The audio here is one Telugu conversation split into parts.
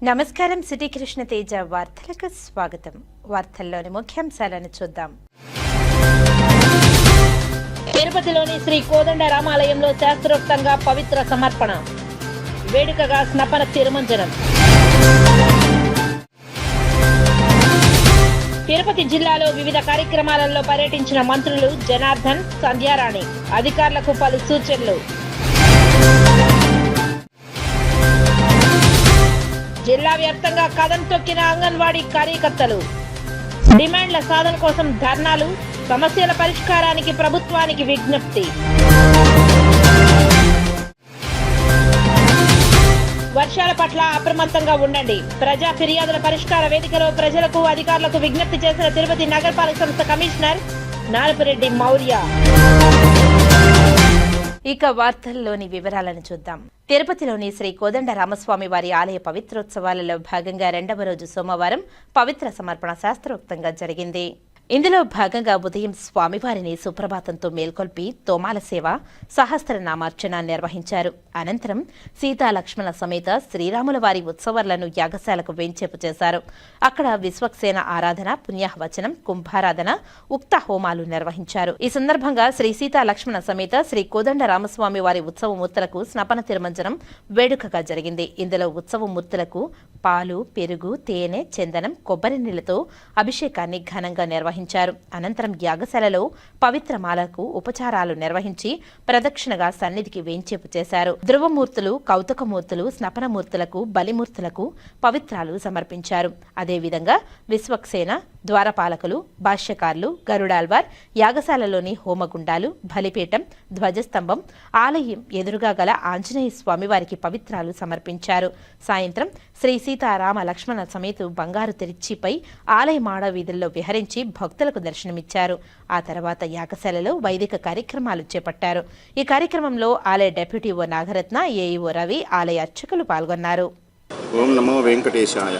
నమస్కారం. సిటీ కృష్ణ తేజ వార్తలకు స్వాగతం. వార్తల్లోని ముఖ్యాంశాలను చూద్దాం. తిరుపతిలోని శ్రీ కోదండ రామాలయంలో శాస్త్రోక్తంగా పవిత్ర సమర్పణ, వేడుకగా స్నపన తిరుమంజనం. తిరుపతి జిల్లాలో వివిధ కార్యక్రమాలలో పర్యటించిన మంత్రులు జనార్దన్, సంధ్యారాణి. అధికారులకు పలు సూచనలు. జిల్లా వ్యాప్తంగా కదం తొక్కిన అంగన్వాడీ కార్యకర్తలు. డిమాండ్ల సాధన కోసం ధర్నాలు, సమస్యల పరిష్కారానికి ప్రభుత్వానికి విజ్ఞప్తి. వర్షాల పట్ల అప్రమత్తంగా ఉండండి. ప్రజా ఫిర్యాదుల పరిష్కార వేదికలో ప్రజలకు, అధికారులకు విజ్ఞప్తి చేసిన తిరుపతి నగరపాలక సంస్థ కమిషనర్ నారపురెడ్డి మౌర్య. ఇక వార్తల్లోని వివరాలను చూద్దాం. తిరుపతిలోని శ్రీ కోదండ రామస్వామి వారి ఆలయ పవిత్రోత్సవాలలో భాగంగా 2వ రోజు సోమవారం పవిత్ర సమర్పణ శాస్త్రోక్తంగా జరిగింది. ఇందులో భాగంగా ఉదయం స్వామివారిని సుప్రభాతంతో మేల్కొల్పి తోమాల సేవ, సహస్రనామార్చన నిర్వహించారు. అనంతరం సీతా లక్ష్మణ సమేత శ్రీరాముల వారి ఉత్సవాలను యాగశాలకు వేంచేపు చేశారు. అక్కడ విశ్వక్సేన ఆరాధన, పుణ్యవచనం, కుంభారాధన, ఉక్త హోమాలు నిర్వహించారు. ఈ సందర్భంగా శ్రీ సీతా లక్ష్మణ సమేత శ్రీ కోదండ రామస్వామి వారి ఉత్సవమూర్తులకు స్నపన తిరుమంజనం వేడుకగా జరిగింది. ఇందులో ఉత్సవమూర్తులకు పాలు, పెరుగు, తేనె, చందనం, కొబ్బరి నీళ్లతో అభిషేకాన్ని ఘనంగా నిర్వహించారు. అనంతరం యాగశాలలో పవిత్రమాలకు ఉపచారాలు నిర్వహించి ప్రదక్షిణగా సన్నిధికి వేంచేపు చేశారు. ధ్రువమూర్తులు, కౌతుకమూర్తులు, స్నపనమూర్తులకు, బలిమూర్తులకు పవిత్రాలు సమర్పించారు. అదేవిధంగా విశ్వక్సేన, ద్వారపాలకులు, భాష్యకారులు, గరుడాల్వార్, యాగశాలలోని హోమగుండాలు, బలిపీఠం, ధ్వజస్తంభం, ఆలయం ఎదురుగా గల ఆంజనేయ స్వామివారికి పవిత్రాలు సమర్పించారు. సాయంత్రం శ్రీ సీతారామ లక్ష్మణ సమేత బంగారు తిరుచిపై ఆలయ మాడ వీధుల్లో విహరించి భక్తులకు దర్శనమిచ్చారు. ఆ తర్వాత యాగశాలలో వైదిక కార్యక్రమాలు చేపట్టారు. ఈ కార్యక్రమంలో ఆలయ డెప్యూటీ ఓ నాగరత్న, ఏఈఓ రవి, ఆలయ అర్చకులు పాల్గొన్నారు. ఓం నమో వెంకటేశాయ.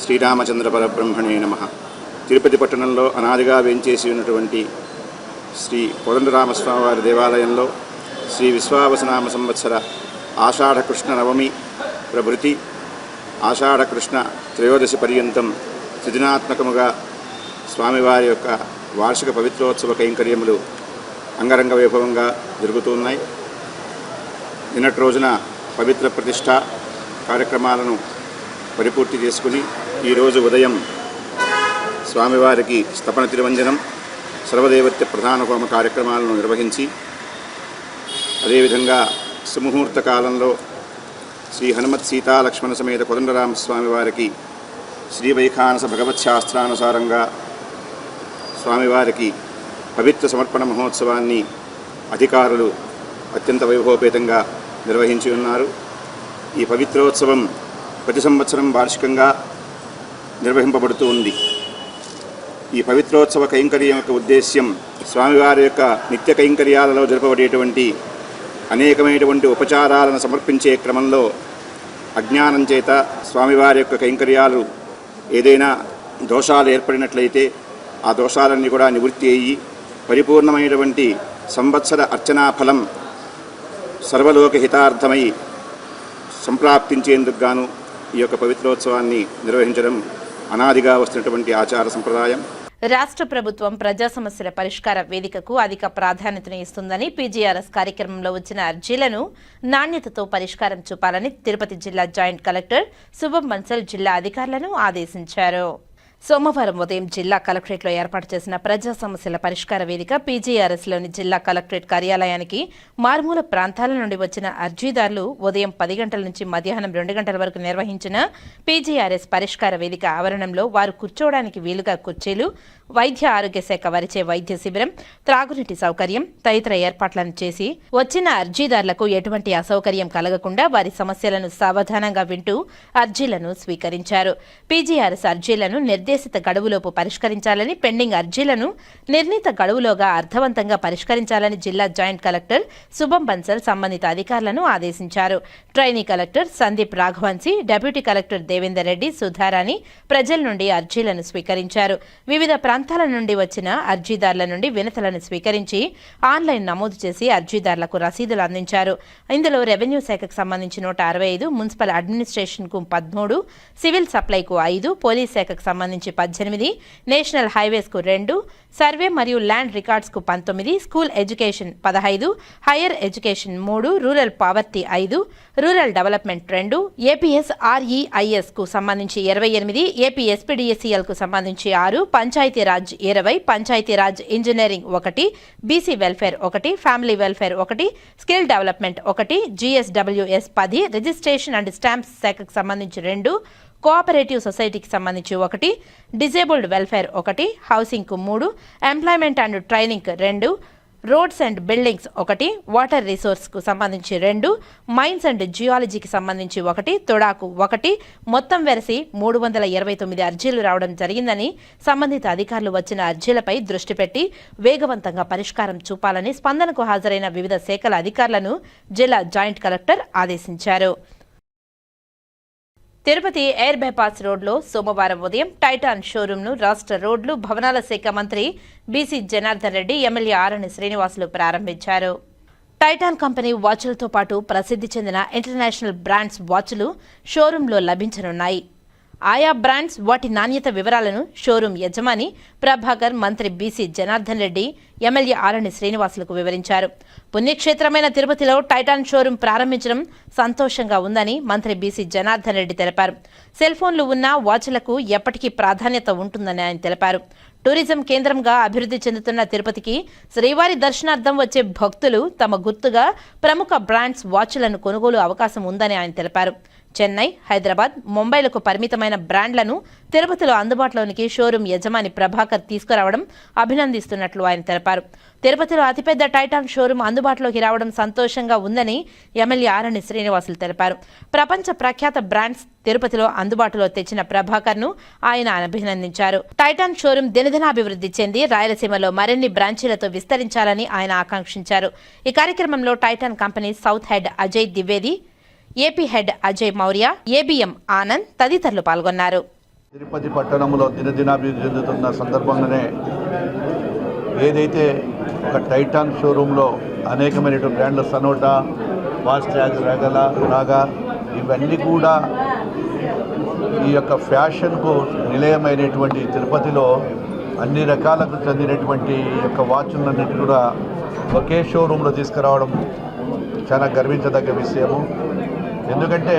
శ్రీరామచంద్ర పరబ్రహ్మణే నమః. తిరుపతి పట్టణంలో అనాదిగా వేంచేసి ఉన్నటువంటి శ్రీ కోదండరామస్వామి వారి దేవాలయంలో శ్రీ విశ్వావసనామ సంవత్సర ఆషాఢకృష్ణ నవమి ప్రభృతి ఆషాఢకృష్ణ త్రయోదశి పర్యంతం సృజనాత్మకముగా స్వామివారి యొక్క వార్షిక పవిత్రోత్సవ కైంకర్యములు అంగరంగ వైభవంగా జరుగుతున్నాయి. నిన్నటి రోజున పవిత్ర ప్రతిష్ఠ కార్యక్రమాలను పరిపూర్తి చేసుకుని ఈరోజు ఉదయం స్వామివారికి స్థపన తిరువంజనం, సర్వదేవత్య ప్రధాన హోమ కార్యక్రమాలను నిర్వహించి అదేవిధంగా సుముహూర్త కాలంలో శ్రీ హనుమత్ సీతా లక్ష్మణ సమేత కోదండరామస్వామి వారికి శ్రీ వైఖానస భగవత్ శాస్త్రానుసారంగా స్వామివారికి పవిత్ర సమర్పణ మహోత్సవాన్ని అధికారులు అత్యంత వైభవపేతంగా నిర్వహించి ఉన్నారు. ఈ పవిత్రోత్సవం ప్రతి సంవత్సరం వార్షికంగా నిర్వహింపబడుతూ ఉంది. ఈ పవిత్రోత్సవ కైంకర్యం యొక్క ఉద్దేశ్యం స్వామివారి యొక్క నిత్య కైంకర్యాలలో జరపబడేటువంటి అనేకమైనటువంటి ఉపచారాలను సమర్పించే క్రమంలో అజ్ఞానం చేత స్వామివారి యొక్క కైంకర్యాలు ఏదైనా దోషాలు ఏర్పడినట్లయితే ఆ దోషాలన్నీ కూడా నివృత్తి అయ్యి పరిపూర్ణమైనటువంటి సంవత్సర అర్చనా ఫలం సర్వలోక హితార్థమై సంప్రాప్తించేందుకు గాను ఈ యొక్క పవిత్రోత్సవాన్ని నిర్వహించడం అనాదిగా వస్తున్నటువంటి ఆచార సంప్రదాయం. రాష్ట్ర ప్రభుత్వం ప్రజా సమస్యల పరిష్కార వేదికకు అధిక ప్రాధాన్యతను ఇస్తుందని పీజీఆర్ఎస్ కార్యక్రమంలో వచ్చిన అర్జీలను నాణ్యతతో పరిష్కారం చూపాలని తిరుపతి జిల్లా జాయింట్ కలెక్టర్ శుభం బన్సల్ జిల్లా అధికారులను ఆదేశించారు. సోమవారం ఉదయం జిల్లా కలెక్టరేట్లో ఏర్పాటు చేసిన ప్రజా సమస్యల పరిష్కార వేదిక పీజీఆర్ఎస్లోని జిల్లా కలెక్టరేట్ కార్యాలయానికి మారుమూల ప్రాంతాల నుండి వచ్చిన అర్జీదారులు ఉదయం 10 గంటల నుంచి మధ్యాహ్నం 2 గంటల వరకు నిర్వహించిన పీజీఆర్ఎస్ పరిష్కార వేదిక ఆవరణంలో వారు కూర్చోవడానికి వీలుగా కుర్చీలు, వైద్య ఆరోగ్య శాఖ వారిచే వైద్య శిబిరం, త్రాగునీటి సౌకర్యం తదితర ఏర్పాట్లను చేసి వచ్చిన అర్జీదారులకు ఎటువంటి అసౌకర్యం కలగకుండా వారి సమస్యలను సావధానంగా వింటూ అర్జీలను స్వీకరించారు. పీజీఆర్ఎస్ అర్జీలను నిర్దేశించిన నిర్దేశిత గడువులోపు పరిష్కరించాలని, పెండింగ్ అర్జీలను నిర్ణీత గడువులోగా అర్థవంతంగా పరిష్కరించాలని జిల్లా జాయింట్ కలెక్టర్ శుభం బన్సల్ సంబంధిత అధికారులను ఆదేశించారు. ట్రైనీ కలెక్టర్ సందీప్ రాఘవన్సి, డిప్యూటీ కలెక్టర్ దేవేందర్ రెడ్డి, సుధారాణి ప్రజల నుండి అర్జీలను స్వీకరించారు. వివిధ ప్రాంతాల నుండి వచ్చిన అర్జీదారుల నుండి వినతులను స్వీకరించి ఆన్లైన్ నమోదు చేసి అర్జీదారులకు రసీదులు అందించారు. ఇందులో రెవెన్యూ శాఖకు సంబంధించి 165, మున్సిపల్ అడ్మినిస్ట్రేషన్కు 13, సివిల్ సప్లైకు 5, పోలీస్ శాఖకు సంబంధించి 18, నేషనల్ హైవేస్కు 2, సర్వే మరియు ల్యాండ్ రికార్డ్స్కు 19, school education 15, higher education 3, rural poverty 5, rural development 2, APS ఆర్ఈఐఎస్కు సంబంధించి 28, ఏపీ ఎస్పీడీఎస్సీఎల్కు సంబంధించి 6, Panchayati Raj 20, Panchayati Raj engineering 1, BC welfare 1, family welfare 1, skill development 1, GSWS 10, registration and stamps శాఖకు సంబంధించి 2, కోఆపరేటివ్ సొసైటీకి సంబంధించి 1, డిజేబుల్డ్ వెల్ఫేర్ 1, హౌసింగ్కు 3, ఎంప్లాయ్మెంట్ అండ్ ట్రైనింగ్కు 2, రోడ్స్ అండ్ బిల్డింగ్స్ 1, వాటర్ రిసోర్స్కు సంబంధించి 2, మైన్స్ అండ్ జియాలజీకి సంబంధించి 1, తొడాకు 1, మొత్తం వెరసి 329 అర్జీలు రావడం జరిగిందని సంబంధిత అధికారులు వచ్చిన అర్జీలపై దృష్టి పెట్టి వేగవంతంగా పరిష్కారం చూపాలని స్పందనకు హాజరైన వివిధ శాఖల అధికారులను జిల్లా జాయింట్ కలెక్టర్ ఆదేశించారు. తిరుపతి ఎయిర్ బైపాస్ రోడ్లో సోమవారం ఉదయం టైటాన్ షోరూంను రాష్ట్ర రోడ్లు భవనాల శాఖ మంత్రి బీసీ జనార్దన్ రెడ్డి, ఎమ్మెల్యే ఆరణి శ్రీనివాసులు ప్రారంభించారు. టైటాన్ కంపెనీ వాచ్లతో పాటు ప్రసిద్ధి చెందిన ఇంటర్నేషనల్ బ్రాండ్స్ వాచ్లు షోరూంలో లభించనున్నాయి. ఆయా బ్రాండ్స్, వాటి నాణ్యత వివరాలను షోరూం యజమాని ప్రభాకర్, మంత్రి బీసీ జనార్దన్ రెడ్డి, ఎమ్మెల్యే ఆరణి శ్రీనివాసులకు వివరించారు. పుణ్యక్షేత్రమైన తిరుపతిలో టైటాన్ షోరూం ప్రారంభించడం సంతోషంగా ఉందని మంత్రి బీసీ జనార్దన్ రెడ్డి తెలిపారు. సెల్ ఫోన్లు ఉన్న వాచ్లకు ఎప్పటికీ ప్రాధాన్యత ఉంటుందని ఆయన తెలిపారు. టూరిజం కేంద్రంగా అభివృద్ధి చెందుతున్న తిరుపతికి శ్రీవారి దర్శనార్థం వచ్చే భక్తులు తమ గుర్తుగా ప్రముఖ బ్రాండ్స్ వాచ్లను కొనుగోలు అవకాశం ఉందని ఆయన తెలిపారు. చెన్నై, హైదరాబాద్, ముంబైలకు పరిమితమైన బ్రాండ్లను తిరుపతిలో అందుబాటులోనికి షోరూం యజమాని ప్రభాకర్ తీసుకురావడం అభినందిస్తున్నట్లు ఆయన తెలిపారు. తిరుపతిలో అతిపెద్ద టైటాన్ షోరూం అందుబాటులోకి రావడం సంతోషంగా ఉందని ఎమ్మెల్యే ఆరణి శ్రీనివాసులు తెలిపారు. ప్రపంచ ప్రఖ్యాత బ్రాండ్స్ తిరుపతిలో అందుబాటులో తెచ్చిన ప్రభాకర్ను ఆయన అభినందించారు. టైటాన్ షోరూం దినదినాభివృద్ధి చెంది రాయలసీమలో మరిన్ని బ్రాంచీలతో విస్తరించాలని ఆయన ఆకాంక్షించారు. ఈ కార్యక్రమంలో Titan company south head Ajay Dwivedi, AP head Ajay Maurya, ABM Anand తదితరులు పాల్గొన్నారు. తిరుపతి పట్టణంలో దినదినాభివృద్ధి చెందుతున్న సందర్భంగానే ఏదైతే ఒక టైటాన్ షోరూంలో అనేకమైన బ్రాండ్ల సనోటా, ఫాస్ట్రాగ్, రాగా ఇవన్నీ కూడా ఈ యొక్క ఫ్యాషన్కు నిలయమైనటువంటి తిరుపతిలో అన్ని రకాలకు చెందినటువంటి యొక్క వాచ్లన్నిటి కూడా ఒకే షోరూంలో తీసుకురావడం చాలా గర్వించదగ్గ విషయము. ఎందుకంటే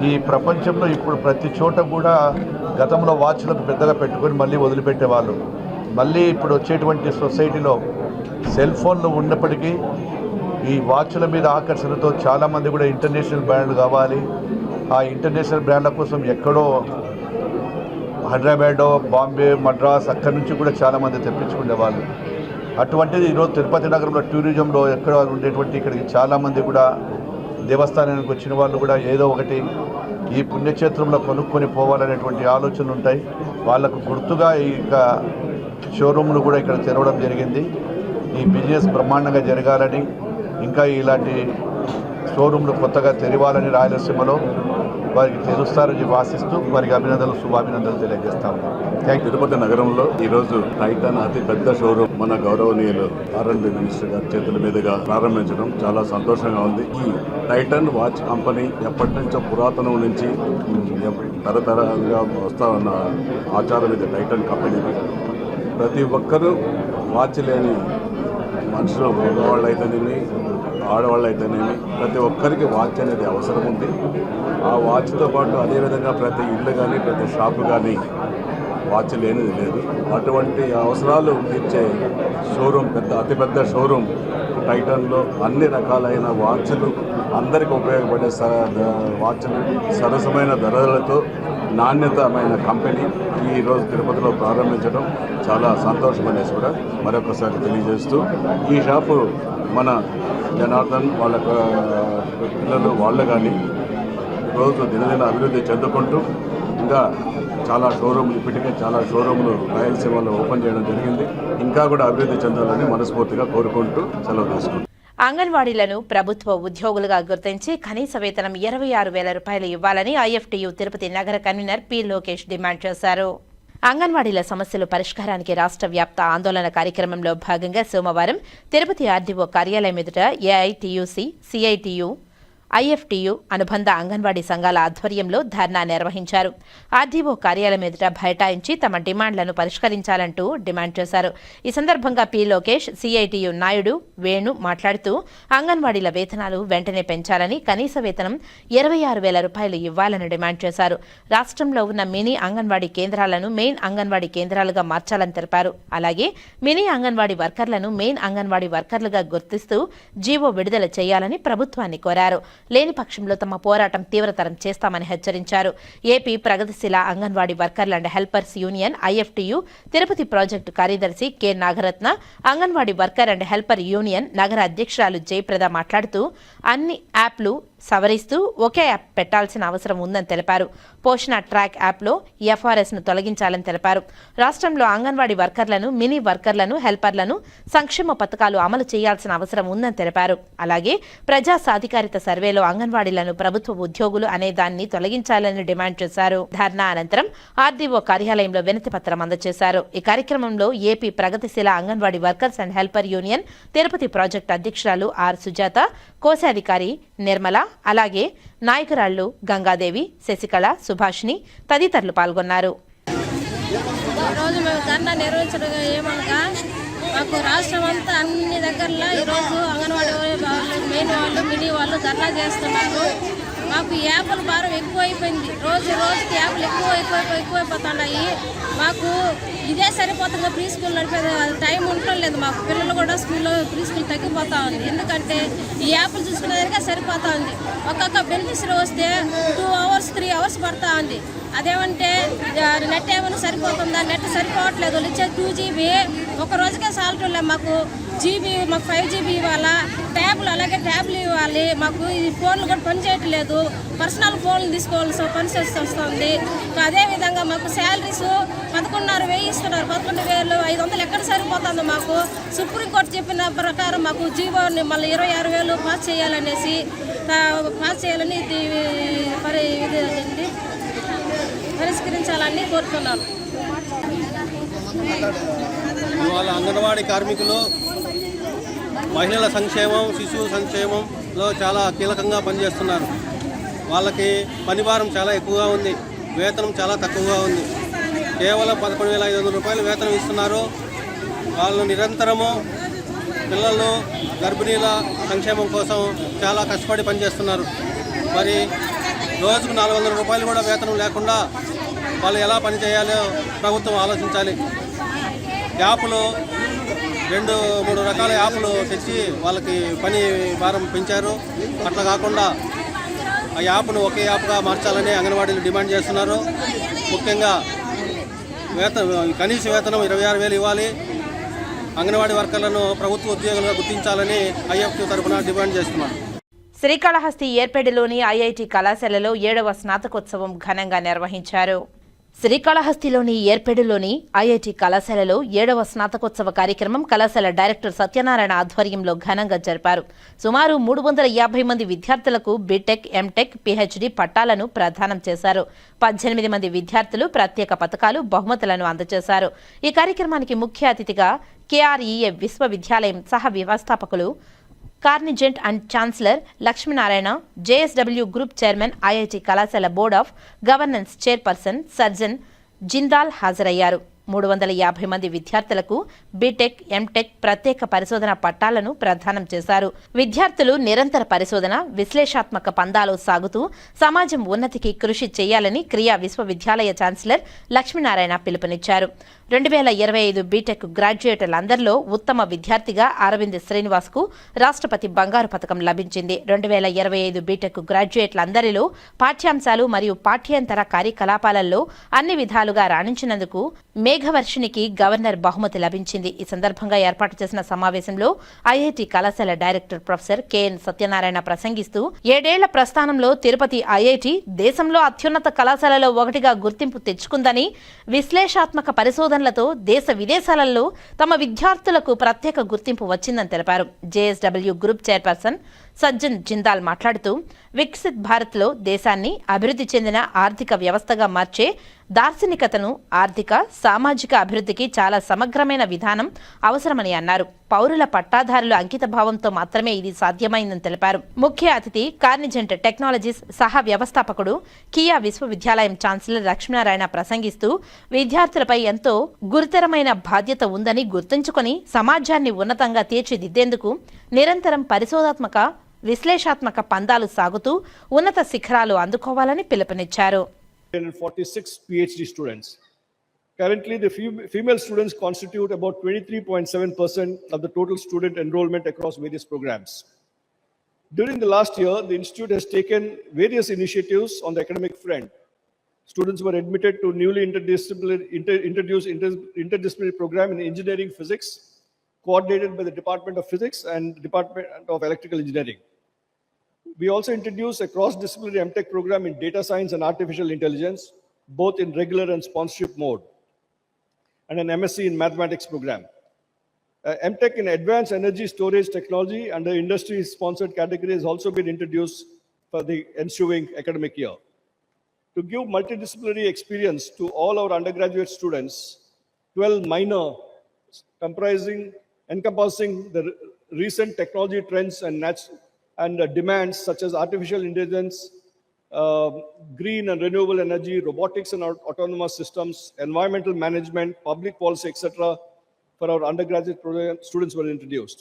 ఈ ప్రపంచంలో ఇప్పుడు ప్రతి చోట కూడా గతంలో వాచ్లకు పెద్దగా పెట్టుకొని మళ్ళీ వదిలిపెట్టేవాళ్ళు. మళ్ళీ ఇప్పుడు వచ్చేటువంటి సొసైటీలో సెల్ ఫోన్లు ఉన్నప్పటికీ ఈ వాచ్ల మీద ఆకర్షణతో చాలామంది కూడా ఇంటర్నేషనల్ బ్రాండ్లు కావాలి. ఆ ఇంటర్నేషనల్ బ్రాండ్ల కోసం ఎక్కడో హైదరాబాద్, బాంబే, మద్రాస్ అక్కడి నుంచి కూడా చాలామంది తెప్పించుకునేవాళ్ళు. అటువంటిది ఈరోజు తిరుపతి నగరంలో టూరిజంలో ఎక్కడ ఉండేటువంటి ఇక్కడికి చాలామంది కూడా దేవస్థానానికి వచ్చిన వాళ్ళు కూడా ఏదో ఒకటి ఈ పుణ్యక్షేత్రంలో కొనుక్కొని పోవాలనేటువంటి ఆలోచనలు ఉంటాయి. వాళ్లకు గుర్తుగా ఈ షోరూమ్లు కూడా ఇక్కడ తెరవడం జరిగింది. ఈ బిజినెస్ బ్రహ్మాండంగా జరగాలని, ఇంకా ఇలాంటి షోరూమ్లు కొత్తగా తెరవాలని రాయలసీమలో వారికి తెలుస్తారని ఆశిస్తూ వారికి అభినందనలు, శుభాభినందనలు తెలియజేస్తాము. తిరుపతి నగరంలో ఈరోజు టైటాన్ అతి పెద్ద షోరూమ్ మన గౌరవనీయులు ఆర్ఎండ్బి మినిస్టర్ గారి చేతుల మీదుగా ప్రారంభించడం చాలా సంతోషంగా ఉంది. ఈ టైటాన్ వాచ్ కంపెనీ ఎప్పటి నుంచో పురాతనం నుంచి తరతరాలుగా వస్తా ఉన్న ఆచారం ఇది. టైటాన్ కంపెనీ ప్రతి ఒక్కరూ వాచ్ లేని మనుషులు, మగవాళ్ళు అయితేనేమి ఆడవాళ్ళు అయితేనేమి ప్రతి ఒక్కరికి వాచ్ అనేది అవసరం ఉంది. ఆ వాచ్తో పాటు అదేవిధంగా ప్రతి ఇల్లు కానీ ప్రతి షాపు కానీ వాచ్ లేనిది లేదు. అటువంటి అవసరాలు తీర్చే షోరూమ్, అతిపెద్ద షోరూమ్ టైటాన్లో అన్ని రకాలైన వాచ్లు, అందరికీ ఉపయోగపడే వాచ్లు సరసమైన ధరలతో నాణ్యతమైన కంపెనీ ఈరోజు తిరుపతిలో ప్రారంభించడం చాలా సంతోషమనేసి కూడా మరొకసారి తెలియజేస్తూ, ఈ షాపు మన జనార్దన్ వాళ్ళ పిల్లలు వాళ్ళు కానీ రోజు దినదిన అభివృద్ధి చెందుకుంటూ ఇంకా చాలా షోరూమ్లు ఇప్పటికే చాలా షోరూమ్లు రాయలసీమలో ఓపెన్ చేయడం జరిగింది. ఇంకా కూడా అభివృద్ధి చెందాలని మనస్ఫూర్తిగా కోరుకుంటూ సెలవు తీసుకుంటాం. అంగన్వాడీలను ప్రభుత్వ ఉద్యోగులుగా గుర్తించి కనీస వేతనం 26,000 రూపాయలు ఇవ్వాలని ఐఎఫ్టీయూ తిరుపతి నగర కన్వీనర్ పి. లోకేష్ డిమాండ్ చేశారు. అంగన్వాడీల సమస్యల పరిష్కారానికి రాష్ట్ర వ్యాప్త ఆందోళన కార్యక్రమంలో భాగంగా సోమవారం తిరుపతి ఆర్డీఓ కార్యాలయం ఎదుట ఏఐటీయూసీ, సిఐటియు, ఐఎఫ్టీయూ అనుబంధ అంగన్వాడీ సంఘాల ఆధ్వర్యంలో ధర్నా నిర్వహించారు. ఆర్డీఓ కార్యాలయం ఎదుట బైఠాయించి తమ డిమాండ్లను పరిష్కరించాలంటూ డిమాండ్ చేశారు. ఈ సందర్భంగా పి. లోకేష్, సిఐటియు నాయుడు, వేణు మాట్లాడుతూ అంగన్వాడీల వేతనాలు వెంటనే పెంచాలని, కనీస వేతనం 26,000 రూపాయలు ఇవ్వాలని డిమాండ్ చేశారు. రాష్ట్రంలో ఉన్న మినీ అంగన్వాడీ కేంద్రాలను మెయిన్ అంగన్వాడీ కేంద్రాలుగా మార్చాలని తెలిపారు. అలాగే మినీ అంగన్వాడీ వర్కర్లను మెయిన్ అంగన్వాడీ వర్కర్లుగా గుర్తిస్తూ జీవో విడుదల చేయాలని ప్రభుత్వాన్ని కోరారు. లేని పక్షంలో తమ పోరాటం తీవ్రతరం చేస్తామని హెచ్చరించారు. ఏపీ ప్రగతిశీల అంగన్వాడీ వర్కర్లు and helpers union IFTU Tirupati project కార్యదర్శి K. Nagaratna, anganwadi worker and helper union నగర అధ్యక్షురాలు జయప్రద మాట్లాడుతూ అన్ని యాప్లు సవరిస్తూ ఒకే యాప్ పెట్టాల్సిన అవసరం ఉందని తెలిపారు. పోషణ ట్రాక్ యాప్లో ఎఫ్ఆర్ఎస్ను తొలగించాలని తెలిపారు. రాష్ట్రంలో అంగన్వాడీ వర్కర్లను, మినీ వర్కర్లను, హెల్పర్లను సంక్షేమ పథకాలు అమలు చేయాల్సిన అవసరం ఉందని తెలిపారు. అలాగే ప్రజా సాధికారిత సర్వేలో అంగన్వాడీలను ప్రభుత్వ ఉద్యోగులు అనే దాన్ని తొలగించాలని డిమాండ్ చేశారు. ధర్నా అనంతరం ఆర్డీఓ కార్యాలయంలో వినతి పత్రం అందజేశారు. ఈ కార్యక్రమంలో ఏపీ ప్రగతిశీల anganwadi workers and helper union Tirupati project అధ్యక్షురాలు ఆర్. సుజాత, కోశాధికారి నిర్మల, అలాగే నాయకురాళ్లు గంగాదేవి, శశికళ, సుభాషిణి తదితరులు పాల్గొన్నారు. ఈరోజు మేము ధర్నా నిర్వహించడం ఏమనగా మాకు రాష్ట్రం అంతా అన్ని దగ్గరలో ఈరోజు అంగన్వాడీ వాళ్ళు, మెయిన్ వాళ్ళు, మినీ వాళ్ళు ధర్నా చేస్తున్నారు. మాకు యాప్ల భారం ఎక్కువైపోయింది. రోజు రోజుకి యాప్లు ఎక్కువైపోతున్నాయి. మాకు ఇదే సరిపోతుంది. ప్రీ స్కూల్ నడిపే టైం ఉండటం లేదు. మాకు పిల్లలు కూడా ప్రీ స్కూల్ తగ్గిపోతూ ఉంది. ఎందుకంటే ఈ యాప్లు చూసుకునేదానికే సరిపోతూ ఉంది. ఒక్కొక్క బెనిఫిషరీ వస్తే 2 hours 3 hours పడుతూ ఉంది. అదేమంటే నెట్ ఏమైనా సరిపోతుందా? నెట్ సరిపోవట్లేదు. వాళ్ళు ఇచ్చే 2 GB ఒక రోజుకే సాల్ట్. మాకు జీబీ, మాకు 5 GB ఇవ్వాలా. ట్యాబ్లు అలాగే ట్యాబ్లు ఇవ్వాలి. మాకు ఈ ఫోన్లు కూడా పనిచేయట్లేదు. పర్సనల్ ఫోన్లు తీసుకోవాల్సిన పరిస్థితి వస్తుంది. అదేవిధంగా మాకు శాలరీస్ 11,500 ఇస్తున్నారు. 11,500 ఎక్కడ సరిపోతుందో మాకు. సుప్రీంకోర్టు చెప్పిన ప్రకారం మాకు జీవోని మళ్ళీ 26,000 పాస్ చేయాలని పరిష్కరించాలని కోరుతున్నాను. ఇవాళ అంగన్వాడీ కార్మికులు మహిళల సంక్షేమం, శిశువు సంక్షేమంలో చాలా కీలకంగా పనిచేస్తున్నారు. వాళ్ళకి పనిభారం చాలా ఎక్కువగా ఉంది. వేతనం చాలా తక్కువగా ఉంది. కేవలం 11,500 రూపాయలు వేతనం ఇస్తున్నారు. వాళ్ళు నిరంతరము పిల్లలు, గర్భిణీల సంక్షేమం కోసం చాలా కష్టపడి పనిచేస్తున్నారు. మరి రోజుకు 400 రూపాయలు కూడా వేతనం లేకుండా వాళ్ళు ఎలా పనిచేయాలో ప్రభుత్వం ఆలోచించాలి. యాప్లు 2-3 రకాల యాప్లు తెచ్చి వాళ్ళకి పని భారం పెంచారు. అట్లా కాకుండా ఆ యాప్ను ఒకే యాప్గా మార్చాలని అంగన్వాడీలు డిమాండ్ చేస్తున్నారు. ముఖ్యంగా కనీస వేతనం 26,000 ఇవ్వాలి. అంగన్వాడీ వర్కర్లను ప్రభుత్వ ఉద్యోగులుగా గుర్తించాలని ఐఎఫ్టీ తరఫున డిమాండ్ చేస్తున్నారు. శ్రీకాళహస్తి ఏర్పేటలోని ఐఐటి కళాశాలలో 7వ స్నాతకోత్సవం ఘనంగా నిర్వహించారు. శ్రీకాళహస్తిలోని ఏర్పేడులోని ఐఐటి కళాశాలలో 7వ స్నాతకోత్సవ కార్యక్రమం కళాశాల డైరెక్టర్ సత్యనారాయణ ఆధ్వర్యంలో ఘనంగా జరిపారు. సుమారు 350 మంది విద్యార్థులకు బీటెక్, ఎంటెక్, పీహెచ్డీ పట్టాలను ప్రదానం చేశారు. 18 మంది విద్యార్థులు ప్రత్యేక పతకాలు, బహుమతులను అందజేశారు. ఈ కార్యక్రమానికి ముఖ్య అతిథిగా కేఆర్ఈఏ విశ్వవిద్యాలయం సహ వ్యవస్థాపకులు Cognizant and chancellor Lakshminarayana, JSW group chairman, IIT కళాశాల board of governance chairperson Sajjan Jindal హాజరయ్యారు. 350 మంది విద్యార్థులకు బీటెక్, ఎంటెక్ ప్రత్యేక పరిశోధన పట్టాలను ప్రదానం చేశారు. విద్యార్థులు నిరంతర పరిశోధన, విశ్లేషాత్మక పందాలో సాగుతూ సమాజం ఉన్నతికి కృషి చేయాలని క్రియా విశ్వవిద్యాలయ ఛాన్సలర్ లక్ష్మీనారాయణ పిలుపునిచ్చారు. 2025 బీటెక్ గ్రాడ్యుయేట్లందరిలో ఉత్తమ విద్యార్థిగా అరవింద్ శ్రీనివాస్కు రాష్ట్రపతి బంగారు పథకం లభించింది. 2025 బీటెక్ గ్రాడ్యుయేట్లందరిలో పాఠ్యాంశాలు మరియు పాఠ్యేతర కార్యకలాపాలలో అన్ని విధాలుగా రాణించినందుకు మేఘవర్షినికి గవర్నర్ బహుమతి లభించింది. ఈ సందర్భంగా ఏర్పాటు చేసిన సమావేశంలో ఐఐటి కళాశాల డైరెక్టర్ ప్రొఫెసర్ కెఎన్ సత్యనారాయణ ప్రసంగిస్తూ 7 ఏళ్ల ప్రస్థానంలో తిరుపతి ఐఐటి దేశంలో అత్యున్నత కళాశాలలో ఒకటిగా గుర్తింపు తెచ్చుకుందని, విశ్లేషాత్మక పరిశోధనలతో దేశ విదేశాలలో తమ విద్యార్థులకు ప్రత్యేక గుర్తింపు వచ్చిందని తెలిపారు. JSW group chairperson Sajjan Jindal మాట్లాడుతూ వికసిత్ భారత్లో దేశాన్ని అభివృద్ధి చెందిన ఆర్థిక వ్యవస్థగా మార్చే దార్శనికతను, ఆర్థిక సామాజిక అభివృద్ధికి చాలా సమగ్రమైన విధానం అవసరమని అన్నారు. పౌరుల పట్టాదారుల అంకిత భావంతో మాత్రమే ఇది సాధ్యమైందని తెలిపారు. ముఖ్య అతిథి కార్నిజెంట్ టెక్నాలజీస్ సహా వ్యవస్థాపకుడు, కియా విశ్వవిద్యాలయం ఛాన్సలర్ లక్ష్మీనారాయణ ప్రసంగిస్తూ విద్యార్థులపై ఎంతో గురుతరమైన బాధ్యత ఉందని గుర్తుంచుకొని సమాజాన్ని ఉన్నతంగా తీర్చిదిద్దేందుకు నిరంతరం పరిశోధాత్మక, విశ్లేషాత్మక పందాలు సాగుతూ ఉన్నత శిఖరాలు అందుకోవాలని పిలుపునిచ్చారు. 46 PhD students. Currently, the female students constitute about 23.7% of the total student enrollment across various programs. During the last year, the institute has taken various initiatives on the academic front. Students were admitted to newly introduced interdisciplinary program in engineering physics, coordinated by the Department of Physics and Department of Electrical Engineering. We also introduced a cross-disciplinary MTech program in data science and artificial intelligence, both in regular and sponsorship mode, and an MSc in mathematics program. MTech in advanced energy storage technology under industry-sponsored category has also been introduced for the ensuing academic year. To give multidisciplinary experience to all our undergraduate students, 12 minor encompassing the recent technology trends and demands such as artificial intelligence, green and renewable energy, robotics and autonomous systems, environmental management, public policy, etc. for our undergraduate program students were introduced.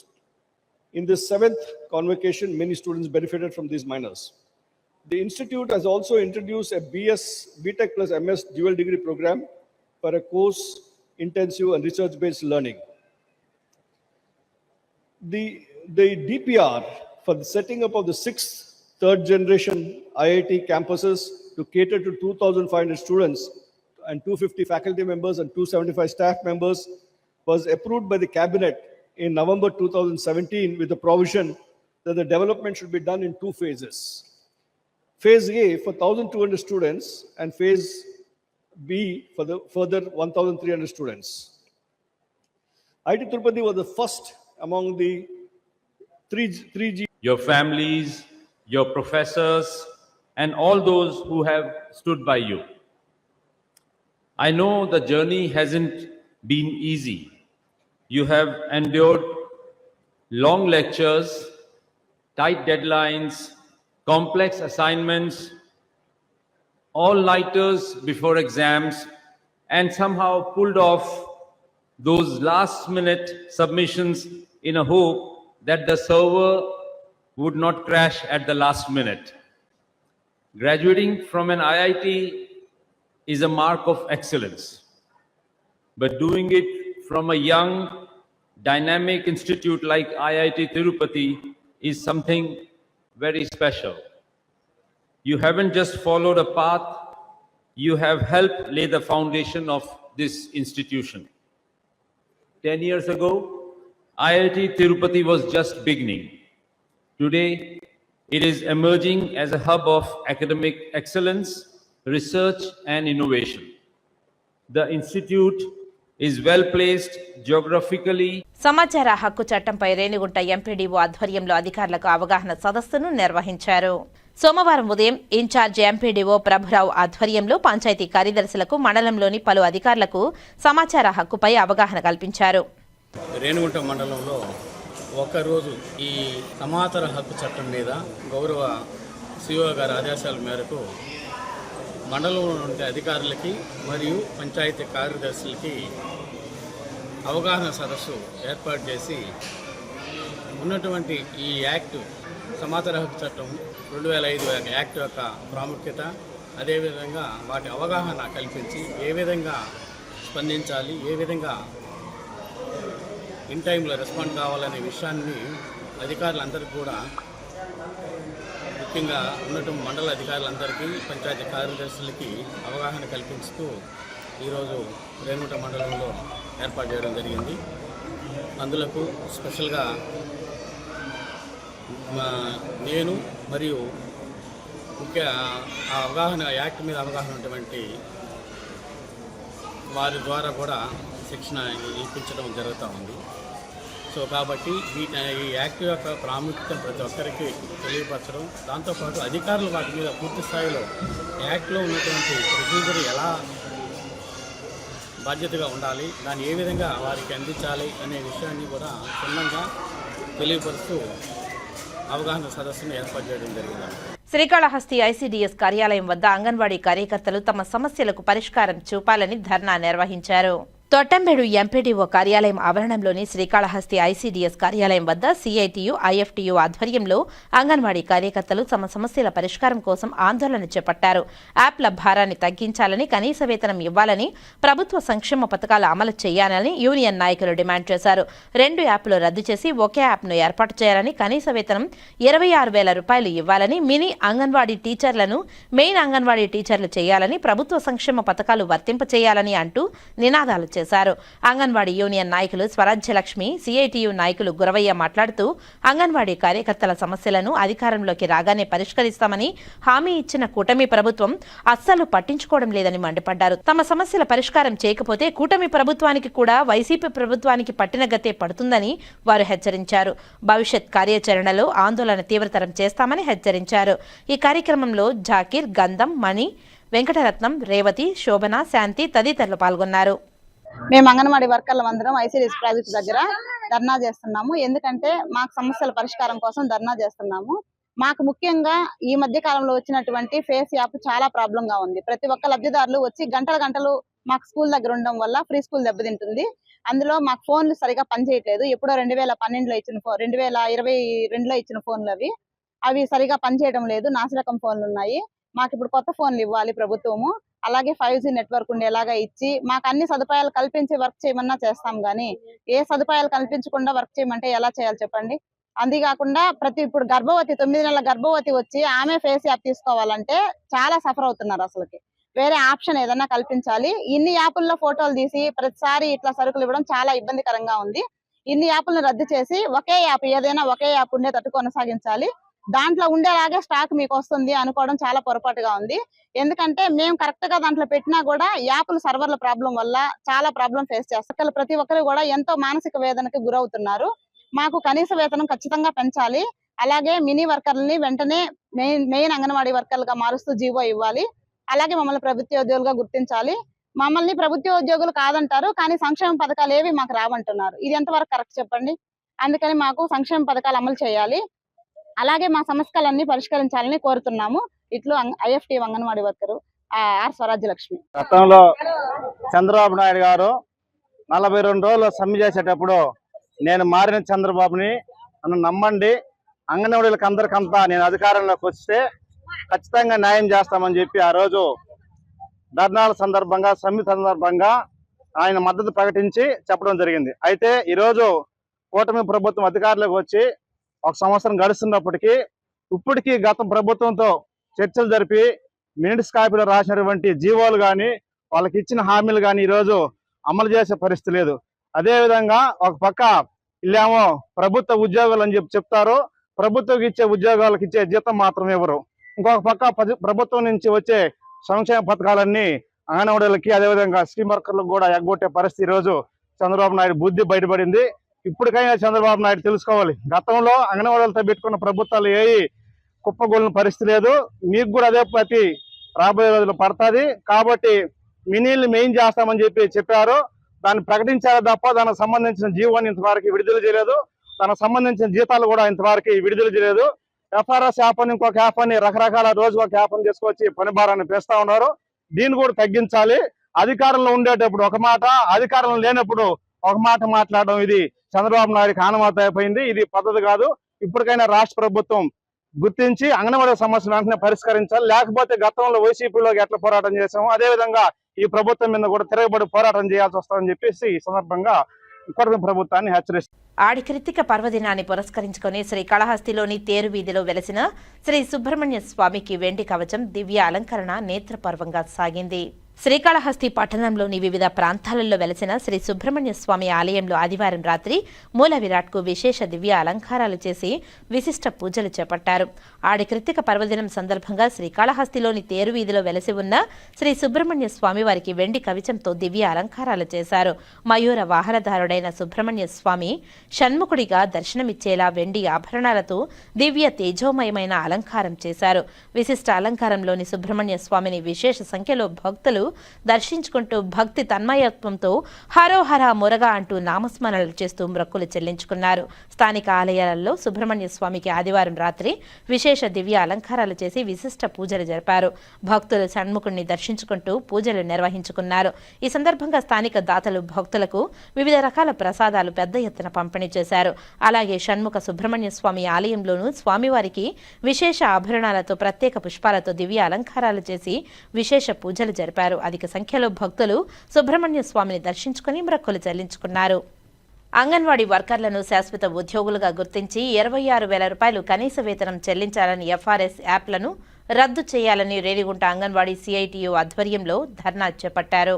In this 7th convocation, many students benefited from these minors. The institute has also introduced a BTech plus MS dual degree program for a course intensive and research-based learning. The DPR for the setting up of the 6th third generation IIT campuses to cater to 2,500 students and 250 faculty members and 275 staff members was approved by the cabinet in November 2017 with the provision that the development should be done in 2 phases. Phase A for 1,200 students and phase B for the further 1,300 students. IIT Tirupati was the first among the 3G. Your families, your professors, and all those who have stood by you. I know the journey hasn't been easy. You have endured long lectures, tight deadlines, complex assignments, all-nighters before exams, and somehow pulled off those last-minute submissions in a hope that the server would not crash at the last minute. Graduating from an IIT is a mark of excellence, but doing it from a young, dynamic institute like IIT Tirupati is something very special. You haven't just followed a path, you have helped lay the foundation of this institution. 10 years ago, IIT Tirupati was just beginning. Today, it is emerging as a hub of academic excellence, research, and innovation. The institute is well placed geographically. సమాచార హక్కు చట్టంపై రేణిగుంట ఎంపీడీఓ ఆధ్వర్యంలో అధికారులకు అవగాహన సదస్సును నిర్వహించారు. సోమవారం ఉదయం ఇన్ఛార్జ్ ఎంపీడీఓ ప్రభురావు ఆధ్వర్యంలో పంచాయతీ కార్యదర్శులకు మండలంలోని పలు అధికారులకు సమాచార హక్కుపై అవగాహన కల్పించారు. రేణిగుంట మండలంలో ఒకరోజు ఈ సమాచార హక్కు చట్టం మీద గౌరవ సిఓ గారి ఆదేశాల మేరకు మండలంలో ఉండే అధికారులకి మరియు పంచాయతీ కార్యదర్శులకి అవగాహన సదస్సు ఏర్పాటు చేసి ఉన్నటువంటి ఈ యాక్ట్ సమాచార హక్కు చట్టం 2005 యాక్ట్ యొక్క ప్రాముఖ్యత, అదేవిధంగా వాటి అవగాహన కల్పించి ఏ విధంగా స్పందించాలి, ఏ విధంగా ఇన్ టైంలో రెస్పాండ్ కావాలనే విషయాన్ని అధికారులందరికీ కూడా, ముఖ్యంగా ఉన్నటువంటి మండల అధికారులందరికీ, పంచాయతీ కార్యదర్శులకి అవగాహన కల్పిస్తూ ఈరోజు రేణుగుంట మండలంలో ఏర్పాటు చేయడం జరిగింది. అందులకు స్పెషల్గా నేను మరియు ముఖ్య అవగాహన యాక్ట్ మీద అవగాహన ఉన్నటువంటి వారి ద్వారా కూడా శిక్షణ ఇప్పించడం జరుగుతూ ఉంది. సో కాబట్టి ఈ యాక్ట్ యొక్క ప్రాముఖ్యతను ప్రతి ఒక్కరికి తెలియపరచడం, దాంతోపాటు అధికారులు వాటి మీద పూర్తి స్థాయిలో యాక్ట్లో ఉన్నటువంటి ప్రొసీజర్ ఎలా బాధ్యతగా ఉండాలి, దాన్ని ఏ విధంగా వారికి అందించాలి అనే విషయాన్ని కూడా క్షుణ్ణంగా తెలియపరుస్తూ అవగాహన సదస్సును ఏర్పాటు చేయడం జరిగింది. శ్రీకాళహస్తి ఐసీడీఎస్ కార్యాలయం వద్ద అంగన్వాడీ కార్యకర్తలు తమ సమస్యలకు పరిష్కారం చూపాలని ధర్నా నిర్వహించారు. తొట్టంబేడు ఎంపీడీఓ కార్యాలయం ఆవరణంలోని శ్రీకాళహస్తి ఐసీడీఎస్ కార్యాలయం వద్ద సిఐటియు, ఐఎఫ్టియు ఆధ్వర్యంలో అంగన్వాడీ కార్యకర్తలు తమ సమస్యల పరిష్కారం కోసం ఆందోళన చేపట్టారు. యాప్ల భారాన్ని తగ్గించాలని, కనీస వేతనం ఇవ్వాలని, ప్రభుత్వ సంక్షేమ పథకాలు అమలు చేయాలని యూనియన్ నాయకులు డిమాండ్ చేశారు. 2 యాప్లు రద్దు చేసి ఒకే యాప్ను ఏర్పాటు చేయాలని, కనీస వేతనం 26,000 రూపాయలు ఇవ్వాలని, మినీ అంగన్వాడీ టీచర్లను మెయిన్ అంగన్వాడీ టీచర్లు చేయాలని, ప్రభుత్వ సంక్షేమ పథకాలు వర్తింపచేయాలని అంటూ నినాదాలు చేశారు. అంగన్వాడీ యూనియన్ నాయకులు స్వరాజ్యలక్ష్మి, సిఐటియు నాయకులు గురవయ్య మాట్లాడుతూ అంగన్వాడీ కార్యకర్తల సమస్యలను అధికారంలోకి రాగానే పరిష్కరిస్తామని హామీ ఇచ్చిన కూటమి ప్రభుత్వం అస్సలు పట్టించుకోవడం లేదని మండిపడ్డారు. తమ సమస్యల పరిష్కారం చేయకపోతే కూటమి ప్రభుత్వానికి కూడా వైసీపీ ప్రభుత్వానికి పట్టిన గతే పడుతుందని వారు హెచ్చరించారు. భవిష్యత్ కార్యాచరణలో ఆందోళన తీవ్రతరం చేస్తామని హెచ్చరించారు. ఈ కార్యక్రమంలో జాకీర్, గంధం, మణి, వెంకటరత్నం, రేవతి, శోభన, శాంతి తదితరులు పాల్గొన్నారు. మేము అంగన్వాడీ వర్కర్లు అందరం ఐసీడీఎస్ ప్రాజెక్ట్ దగ్గర ధర్నా చేస్తున్నాము. ఎందుకంటే మాకు సమస్యల పరిష్కారం కోసం ధర్నా చేస్తున్నాము. మాకు ముఖ్యంగా ఈ మధ్య కాలంలో వచ్చినటువంటి ఫేస్ యాప్ చాలా ప్రాబ్లం గా ఉంది. ప్రతి ఒక్క లబ్ధిదారులు వచ్చి గంటలు మాకు స్కూల్ దగ్గర ఉండడం వల్ల ఫ్రీ స్కూల్ దెబ్బతింటుంది. అందులో మాకు ఫోన్లు సరిగా పనిచేయట్లేదు. ఎప్పుడో 2012లో ఇచ్చిన 2022లో ఇచ్చిన ఫోన్లు అవి సరిగా పనిచేయడం లేదు. నాసిరకం ఫోన్లు ఉన్నాయి. మాకు ఇప్పుడు కొత్త ఫోన్లు ఇవ్వాలి ప్రభుత్వము. అలాగే 5G నెట్వర్క్ ఉండేలాగా ఇచ్చి మాకు అన్ని సదుపాయాలు కల్పించి వర్క్ చేయమన్నా చేస్తాం, కానీ ఏ సదుపాయాలు కల్పించకుండా వర్క్ చేయమంటే ఎలా చేయాలి చెప్పండి. అంతేకాకుండా ఇప్పుడు గర్భవతి 9 నెలల గర్భవతి వచ్చి ఆమె ఫేస్ యాప్ తీసుకోవాలంటే చాలా సఫర్ అవుతున్నారు. అసలుకి వేరే ఆప్షన్ ఏదన్నా కల్పించాలి. ఇన్ని యాప్ల్లో ఫోటోలు తీసి ప్రతిసారి ఇట్లా సరుకులు ఇవ్వడం చాలా ఇబ్బందికరంగా ఉంది. ఇన్ని యాప్లను రద్దు చేసి ఒకే యాప్, ఏదైనా ఒకే యాప్ ఉండేటట్టు కొనసాగించాలి. దాంట్లో ఉండేలాగే స్టాక్ మీకు వస్తుంది అనుకోవడం చాలా పొరపాటుగా ఉంది. ఎందుకంటే మేము కరెక్ట్ గా దాంట్లో పెట్టినా కూడా యాప్ల సర్వర్ల ప్రాబ్లం వల్ల చాలా ప్రాబ్లం ఫేస్ చేస్తారు. ప్రతి ఒక్కరు కూడా ఎంతో మానసిక వేదనకి గురవుతున్నారు. మాకు కనీస వేతనం ఖచ్చితంగా పెంచాలి. అలాగే మినీ వర్కర్లని వెంటనే మెయిన్ అంగన్వాడీ వర్కర్లుగా మారుస్తూ జీవో ఇవ్వాలి. అలాగే మమ్మల్ని ప్రభుత్వ ఉద్యోగులుగా గుర్తించాలి. మమ్మల్ని ప్రభుత్వ ఉద్యోగులు కాదంటారు, కానీ సంక్షేమ పథకాలు ఏవి మాకు రావంటున్నారు. ఇది ఎంతవరకు కరెక్ట్ చెప్పండి. అందుకని మాకు సంక్షేమ పథకాలు అమలు చేయాలి. అలాగే మా సమస్యలన్నీ పరిష్కరించాలని కోరుతున్నాము. ఇట్లు IFT anganwadi worker R Swarajyalakshmi. గతంలో చంద్రబాబు నాయుడు గారు 42 రోజులు సమ్మె చేసేటప్పుడు నేను మారిన చంద్రబాబుని నన్ను నమ్మండి, అంగన్వాడీలకు అందరికంతా నేను అధికారంలోకి వస్తే ఖచ్చితంగా న్యాయం చేస్తామని చెప్పి ఆ రోజు ధర్నాల సందర్భంగా, సమ్మె సందర్భంగా ఆయన మద్దతు ప్రకటించి చెప్పడం జరిగింది. అయితే ఈరోజు కూటమి ప్రభుత్వం అధికారంలోకి వచ్చి 1 సంవత్సరం గడుస్తున్నప్పటికీ ఇప్పటికీ గత ప్రభుత్వంతో చర్చలు జరిపి మినిట్స్ కాపీలో రాసినటువంటి జీవోలు కానీ, వాళ్ళకి ఇచ్చిన హామీలు కానీ ఈరోజు అమలు చేసే పరిస్థితి లేదు. అదేవిధంగా ఒక పక్క వీళ్ళేమో ప్రభుత్వ ఉద్యోగులు అని చెప్తారు, ప్రభుత్వం ఇచ్చే ఉద్యోగాలకు ఇచ్చే జీతం మాత్రం ఇవ్వరు. ఇంకొక పక్క ప్రభుత్వం నుంచి వచ్చే సంక్షేమ పథకాలన్నీ అంగన్వాడీలకి, అదేవిధంగా స్ట్రీమ్ వర్కర్లకు కూడా ఎగ్గొట్టే పరిస్థితి ఈరోజు చంద్రబాబు నాయుడు బుద్ధి బయటపడింది. ఇప్పటికైనా చంద్రబాబు నాయుడు తెలుసుకోవాలి, గతంలో అంగన్వాడీలతో పెట్టుకున్న ప్రభుత్వాలు ఏవి కుప్పగొలిన పరిస్థితి లేదు. మీకు కూడా అదే ప్రతి రాబోయే రోజులు పడుతుంది. కాబట్టి మినీలు మెయిన్ చేస్తామని చెప్పారు. దాన్ని ప్రకటించారు తప్ప దానికి సంబంధించిన జీవోని ఇంతవరకు విడుదల చేయలేదు. దానికి సంబంధించిన జీతాలు కూడా ఇంతవరకు విడుదల చేయలేదు. ఎఫ్ఆర్ఎస్ యాప్ అని ఇంకొక యాప్ అని రకరకాల రోజు ఒక యాప్ అని తీసుకొచ్చి పని భారాన్ని పెంచుతా ఉన్నారు. దీన్ని కూడా తగ్గించాలి. అధికారంలో ఉండేటప్పుడు ఒక మాట, అధికారంలో లేనప్పుడు ఒక మాట మాట్లాడడం ఇది చంద్రబాబు నాయుడుకి ఆనవాయితీ అయిపోయింది. ఇది పద్ధతి కాదు. ఇప్పటికైనా రాష్ట్ర ప్రభుత్వం గుర్తించి అంగన్వాడీ సమస్యలు వెంటనే పరిష్కరించాలి. లేకపోతే గతంలో వైసీపీలోకి ఎట్లా పోరాటం చేసాము, అదేవిధంగా ఈ ప్రభుత్వం మీద కూడా తిరగబడి పోరాటం చేయాల్సి వస్తుందని చెప్పేసి ఈ సందర్భంగా కూటమి ప్రభుత్వాన్ని హెచ్చరిస్తారు. ఆడికృతిక పర్వదినాన్ని పురస్కరించుకుని శ్రీకాళహస్తిలోని తేరు వీధిలో వెలసిన శ్రీ సుబ్రహ్మణ్య స్వామికి వెండి కవచం దివ్య అలంకరణ నేత్రపర్వంగా సాగింది. శ్రీకాళహస్తి పట్టణంలోని వివిధ ప్రాంతాలలో వెలసిన శ్రీ సుబ్రహ్మణ్య స్వామి ఆలయంలో ఆదివారం రాత్రి మూల విరాట్కు విశేష దివ్య అలంకారాలు చేసి విశిష్ట పూజలు చేపట్టారు. ఆడికృతిక పర్వదినం సందర్భంగా శ్రీకాళహస్తిలోని తేరు వీధిలో వెలసి ఉన్న శ్రీ సుబ్రహ్మణ్య స్వామి వారికి వెండి కవచంతో దివ్య అలంకారాలు చేశారు. మయూర వాహనధారుడైన సుబ్రహ్మణ్య స్వామి షణ్ముఖుడిగా దర్శనమిచ్చేలా వెండి ఆభరణాలతో దివ్య తేజోమయమైన అలంకారం చేశారు. విశిష్ట అలంకారంలోని సుబ్రహ్మణ్య స్వామిని విశేష సంఖ్యలో భక్తులు దర్శించుకుంటూ భక్తి తన్మయత్వంతో హరోహర మురగా అంటూ నామస్మరణలు చేస్తూ మొక్కులు చెల్లించుకున్నారు. స్థానిక ఆలయాలలో సుబ్రహ్మణ్య స్వామికి ఆదివారం రాత్రి విశేష దివ్య అలంకారాలు చేసి విశిష్ట పూజలు జరిపారు. భక్తులు షణ్ముఖుడిని దర్శించుకుంటూ పూజలు నిర్వహించుకున్నారు. ఈ సందర్భంగా స్థానిక దాతలు భక్తులకు వివిధ రకాల ప్రసాదాలు పెద్ద ఎత్తున పంపిణీ చేశారు. అలాగే షణ్ముఖ సుబ్రహ్మణ్య స్వామి ఆలయంలోనూ స్వామివారికి విశేష ఆభరణాలతో ప్రత్యేక పుష్పాలతో దివ్య అలంకారాలు చేసి విశేష పూజలు జరిపారు. అధిక సంఖ్యలో భక్తులు సుబ్రహ్మణ్య స్వామిని దర్శించుకుని మొక్కులు చెల్లించుకున్నారు. అంగన్వాడీ వర్కర్లను శాశ్వత ఉద్యోగులుగా గుర్తించి 26,000 రూపాయలు కనీస వేతనం చెల్లించాలని ఎఫ్ఆర్ఎస్ యాప్లను రద్దు చేయాలని రేణిగుంట అంగన్వాడీ సిఐటియు ఆధ్వర్యంలో ధర్నా చేపట్టారు.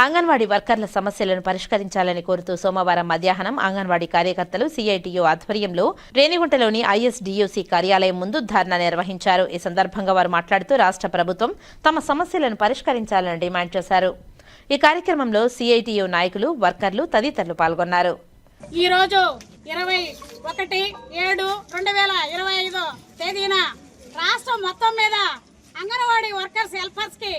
అంగన్వాడీ వర్కర్ల సమస్యలను పరిష్కరించాలని కోరుతూ సోమవారం మధ్యాహ్నం అంగన్వాడీ కార్యకర్తలు సిఐటియు ఆధ్వర్యంలో రేణిగుంటలోని ఐఎస్డియూసీ కార్యాలయం ముందు ధర్నా నిర్వహించారు. ఈ సందర్భంగా వారు మాట్లాడుతూ రాష్ట్ర ప్రభుత్వం తమ సమస్యలను పరిష్కరించాలని డిమాండ్ చేశారు. ఈ కార్యక్రమంలో సిఐటియు నాయకులు, వర్కర్లు తదితరులు పాల్గొన్నారు. ఈ రోజు 21/7/2025 తేదీన రాష్ట్రం మొత్తం మీద అంగన్వాడీ వర్కర్స్ హెల్పర్స్ కి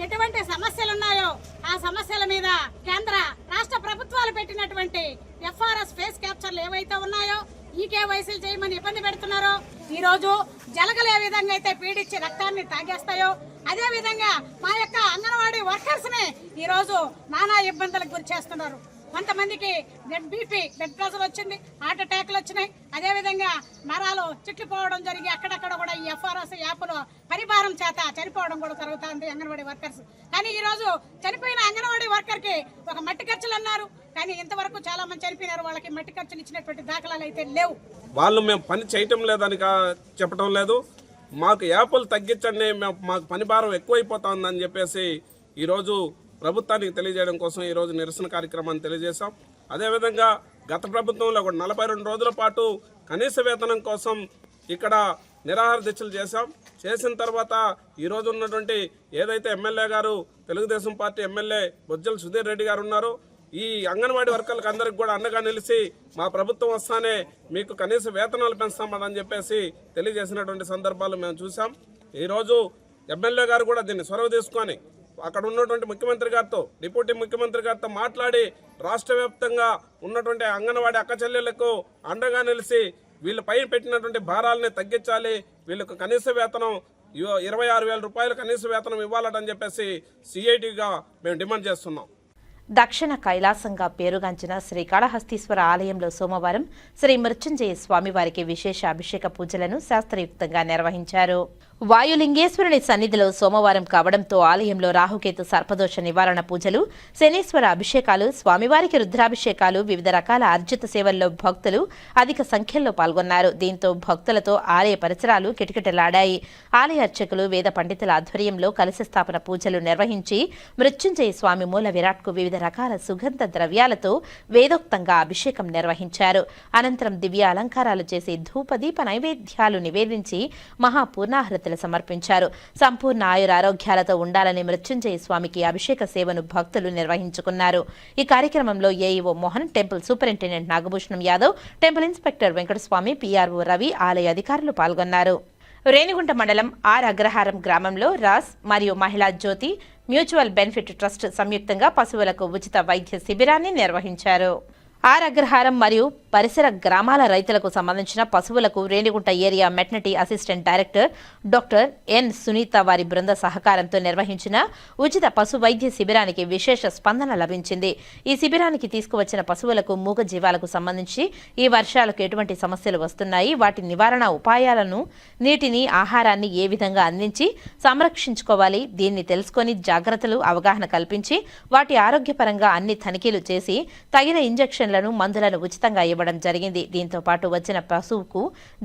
ఎటువంటి సమస్యలు ఉన్నాయో ఆ సమస్యల మీద కేంద్ర రాష్ట్ర ప్రభుత్వాలు పెట్టినటువంటి ఎఫ్ఆర్ఎస్ ఫేస్ క్యాప్చర్లు ఏవైతే ఉన్నాయో ఈకేవైసీలు చేయమని ఇబ్బంది పెడుతున్నారో, ఈ రోజు జలగలు ఏ విధంగా అయితే పీడించి రక్తాన్ని తాగేస్తాయో అదే విధంగా మా యొక్క అంగన్వాడీ వర్కర్స్ ని ఈ రోజు నానా ఇబ్బందులకు గురి చేస్తున్నారు. కొంతమందికి బీపీ, బ్లడ్ ప్రెషర్ వచ్చింది, హార్ట్ అటాక్లు వచ్చినాయి. అదేవిధంగా నరాలు చిట్లిపోవడం జరిగి అక్కడక్కడ కూడా ఈ ఎఫ్ఆర్ఎస్ యాప్లో పరిభారం చేత చనిపోవడం కూడా జరుగుతుంది అంగన్వాడీ వర్కర్స్. కానీ ఈ రోజు చనిపోయిన అంగన్వాడీ వర్కర్ కి ఒక మట్టి ఖర్చులు అన్నారు, కానీ ఇంతవరకు చాలా మంది చనిపోయినారు. వాళ్ళకి మట్టి ఖర్చులు ఇచ్చినటువంటి దాఖలాలు అయితే లేవు. వాళ్ళు మేము పని చేయటం లేదని చెప్పడం లేదు, మాకు యాప్లు తగ్గించండి, మాకు పని భారం ఎక్కువైపోతుందని చెప్పేసి ఈరోజు ప్రభుత్వానికి తెలియజేయడం కోసం ఈరోజు నిరసన కార్యక్రమాన్ని తెలియజేశాం. అదేవిధంగా గత ప్రభుత్వంలో కూడా 42 రోజుల పాటు కనీస వేతనం కోసం ఇక్కడ నిరాహార దీక్షలు చేసిన తర్వాత ఈరోజు ఉన్నటువంటి ఏదైతే ఎమ్మెల్యే గారు, తెలుగుదేశం పార్టీ ఎమ్మెల్యే బొజ్జల సుధీర్ రెడ్డి గారు ఉన్నారో, ఈ అంగన్వాడీ వర్కర్లకు అందరికి కూడా అండగా నిలిచి మా ప్రభుత్వం వస్తానే మీకు కనీస వేతనాలు పెంచుతామని చెప్పేసి తెలియజేసినటువంటి సందర్భాలు మేము చూసాం. ఈరోజు ఎమ్మెల్యే గారు కూడా దీన్ని చొరవ తీసుకొని అక్కడ ఉన్నటువంటి ముఖ్యమంత్రి గారితో, డిప్యూటీ ముఖ్యమంత్రి గారితో మాట్లాడి రాష్ట్ర వ్యాప్తంగా ఉన్నటువంటి అంగన్వాడీ అక్క చెల్లెళ్లకు అండగా నిలిచి వీళ్ళపై పెట్టినటువంటి భారాలని తగ్గించాలి, వీళ్ళకు కనీస వేతనం 26,000 రూపాయలు కనీస వేతనం ఇవ్వాలని చెప్పేసి సిఐటిగా మేము డిమాండ్ చేస్తున్నాం. దక్షిణ కైలాసంగా పేరుగాంచిన శ్రీకాళహస్తీశ్వర ఆలయంలో సోమవారం శ్రీ మృత్యుంజయ స్వామివారికి విశేష అభిషేక పూజలను శాస్త్రయుక్తంగా నిర్వహించారు. వాయులింగేశ్వరుని సన్నిధిలో సోమవారం కావడంతో ఆలయంలో రాహుకేతు సర్పదోష నివారణ పూజలు, శనీశ్వర అభిషేకాలు, స్వామివారికి రుద్రాభిషేకాలు, వివిధ రకాల అర్జిత సేవల్లో భక్తులు అధిక సంఖ్యలో పాల్గొన్నారు. దీంతో భక్తులతో ఆలయ పరిసరాలు కిటకిటలాడాయి. ఆలయ అర్చకులు, వేద పండితుల ఆధ్వర్యంలో కలశ స్థాపన పూజలు నిర్వహించి మృత్యుంజయ స్వామి మూల విరాట్కు వివిధ రకాల సుగంధ ద్రవ్యాలతో వేదోక్తంగా అభిషేకం నిర్వహించారు. అనంతరం దివ్య అలంకారాలు చేసి ధూపదీప నైవేద్యాలు నివేదించి మహాపూర్ణాహృతులు సమర్పించారు. సంపూర్ణ ఆయురారోగ్యాలతో ఉండాలని మృత్యుంజయ స్వామికి అభిషేక సేవను భక్తులు నిర్వహించుకున్నారు. ఈ కార్యక్రమంలో AEO Mohan, temple superintendent Nagabhushanam Yadav, temple inspector Venkataswamy, PRO Ravi, ఆలయ అధికారులు పాల్గొన్నారు. రేణిగుంట మండలం ఆర్ అగ్రహారం గ్రామంలో రాస్ మరియు మహిళా జ్యోతి మ్యూచువల్ బెనిఫిట్ ట్రస్ట్ సంయుక్తంగా పశువులకు ఉచిత వైద్య శిబిరాన్ని నిర్వహించారు. ఆర్ అగ్రహారం మరియు పరిసర గ్రామాల రైతులకు సంబంధించిన పశువులకు Renigunta area maternity assistant director doctor N Sunitha వారి బృంద సహకారంతో నిర్వహించిన ఉచిత పశు వైద్య శిబిరానికి విశేష స్పందన లభించింది. ఈ శిబిరానికి తీసుకువచ్చిన పశువులకు మూగ జీవాలకు సంబంధించి ఈ వర్షాలకు ఎటువంటి సమస్యలు వస్తున్నాయి, వాటి నివారణ ఉపాయాలను, నీటిని, ఆహారాన్ని ఏ విధంగా అందించి సంరక్షించుకోవాలి, దీన్ని తెలుసుకొని జాగ్రత్తలు అవగాహన కల్పించి వాటి ఆరోగ్యపరంగా అన్ని తనిఖీలు చేసి తగిన ఇంజెక్షన్లను, మందులను ఉచితంగా ఇవ్వడం జరిగింది. దీంతో పాటు వచ్చిన పశువుకు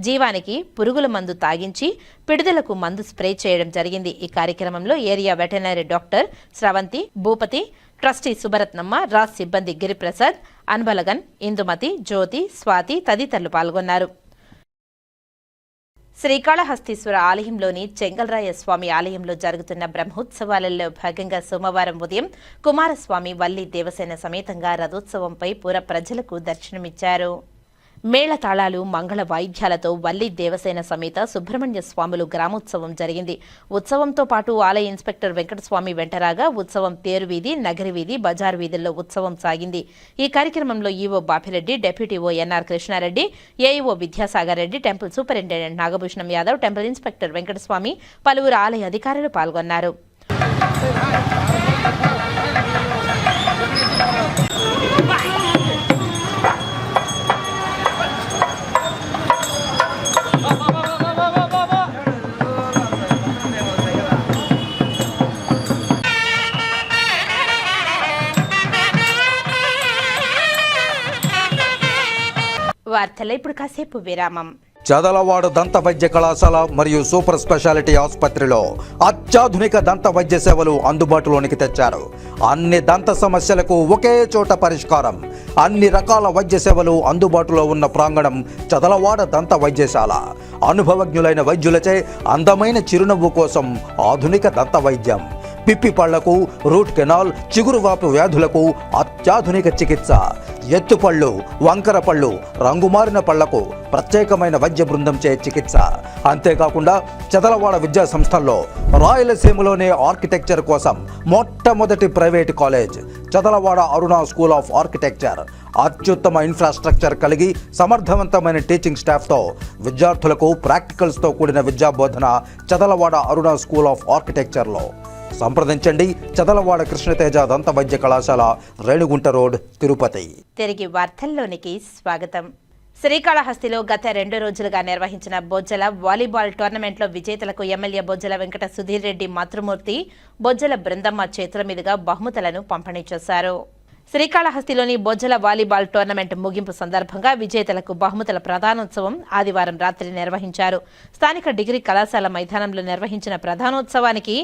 జీవానికి పురుగుల మందు తాగించి పిడుదలకు మందు స్ప్రే చేయడం జరిగింది. ఈ కార్యక్రమంలో ఏరియా వెటర్నరీ డాక్టర్ స్రవంతి, భూపతి, ట్రస్టీ సుభరత్నమ్మ, రాజ్ సిబ్బంది గిరిప్రసాద్, అన్బలగన్, ఇందుమతి, జ్యోతి, స్వాతి తదితరులు పాల్గొన్నారు. శ్రీకాళహస్తీశ్వర ఆలయంలోని చెంగల్రాయ స్వామి ఆలయంలో జరుగుతున్న బ్రహ్మోత్సవాలలో భాగంగా సోమవారం ఉదయం కుమారస్వామి వల్లి దేవసేన సమేతంగా రథోత్సవంపై పుర ప్రజలకు దర్శనమిచ్చారు. మేళతాళాలు, మంగళ వాయిద్యాలతో వల్లి దేవసేన సమేత సుబ్రహ్మణ్య స్వాములు గ్రామోత్సవం జరిగింది. ఉత్సవంతో పాటు ఆలయ ఇన్స్పెక్టర్ వెంకటస్వామి వెంటరాగా ఉత్సవం తేరు వీధి, నగరి వీధి, బజార్ వీధుల్లో ఉత్సవం సాగింది. ఈ కార్యక్రమంలో EO Bapireddy, deputy O NR Krishnareddy, AEO Vidyasagar Reddy, temple superintendent Nagabhushanam Yadav, temple inspector Venkataswamy, పలువురు ఆలయ అధికారులు పాల్గొన్నారు. వార్తల్లో ఇప్పుడు కాసేపు విరామం. చదలవాడ దంత వైద్య కళాశాల మరియు సూపర్ స్పెషాలిటీ ఆసుపత్రిలో అత్యాధునిక దంత వైద్య సేవలు అందుబాటులోనికి తెచ్చారు. అన్ని దంత సమస్యలకు ఒకే చోట పరిష్కారం. అన్ని రకాల వైద్య సేవలు అందుబాటులో ఉన్న ప్రాంగణం చదలవాడ దంత వైద్యశాల. అనుభవజ్ఞులైన వైద్యులచే అందమైన చిరునవ్వు కోసం ఆధునిక దంత వైద్యం. పిప్పి పళ్లకు, రూట్ కెనాల్, చిగురువాపు వ్యాధులకు అత్యాధునిక చికిత్స. ఎత్తుపళ్ళు, వంకర పళ్ళు, రంగుమారిన పళ్లకు ప్రత్యేకమైన వైద్య బృందంచే చికిత్స. అంతేకాకుండా చదలవాడ విద్యా సంస్థల్లో రాయలసీమలోనే ఆర్కిటెక్చర్ కోసం మొట్టమొదటి private college Chadalavada Aruna school of architecture. అత్యుత్తమ ఇన్ఫ్రాస్ట్రక్చర్ కలిగి సమర్థవంతమైన టీచింగ్ స్టాఫ్తో విద్యార్థులకు ప్రాక్టికల్స్తో కూడిన విద్యాబోధన చదలవాడ అరుణ స్కూల్ ఆఫ్ ఆర్కిటెక్చర్లో. సంప్రదించండి. చదలవాడ కృష్ణతేజ దంత వైద్య కళాశాల, రేణిగుంట రోడ్, తిరుపతి. తిరిగి వార్తల్లోనికి స్వాగతం. శ్రీకాళహస్తిలో గత 2 రోజులుగా నిర్వహించిన బొజ్జల వాలీబాల్ టోర్నమెంట్లో విజేతలకు ఎమ్మెల్యే బొజ్జల వెంకట సుధీర్ రెడ్డి మాతృమూర్తి, బొజ్జల బృందమ్మ చేతుల మీదుగా బహుమతులను పంపిణీ చేశారు. శ్రీకాళహస్తిలోని బొజ్జల వాలీబాల్ టోర్నమెంట్ ముగింపు సందర్భంగా విజేతలకు బహుమతుల ప్రధానోత్సవం ఆదివారం రాత్రి నిర్వహించారు. స్థానిక డిగ్రీ కళాశాల మైదానంలో నిర్వహించిన ప్రధానోత్సవానికి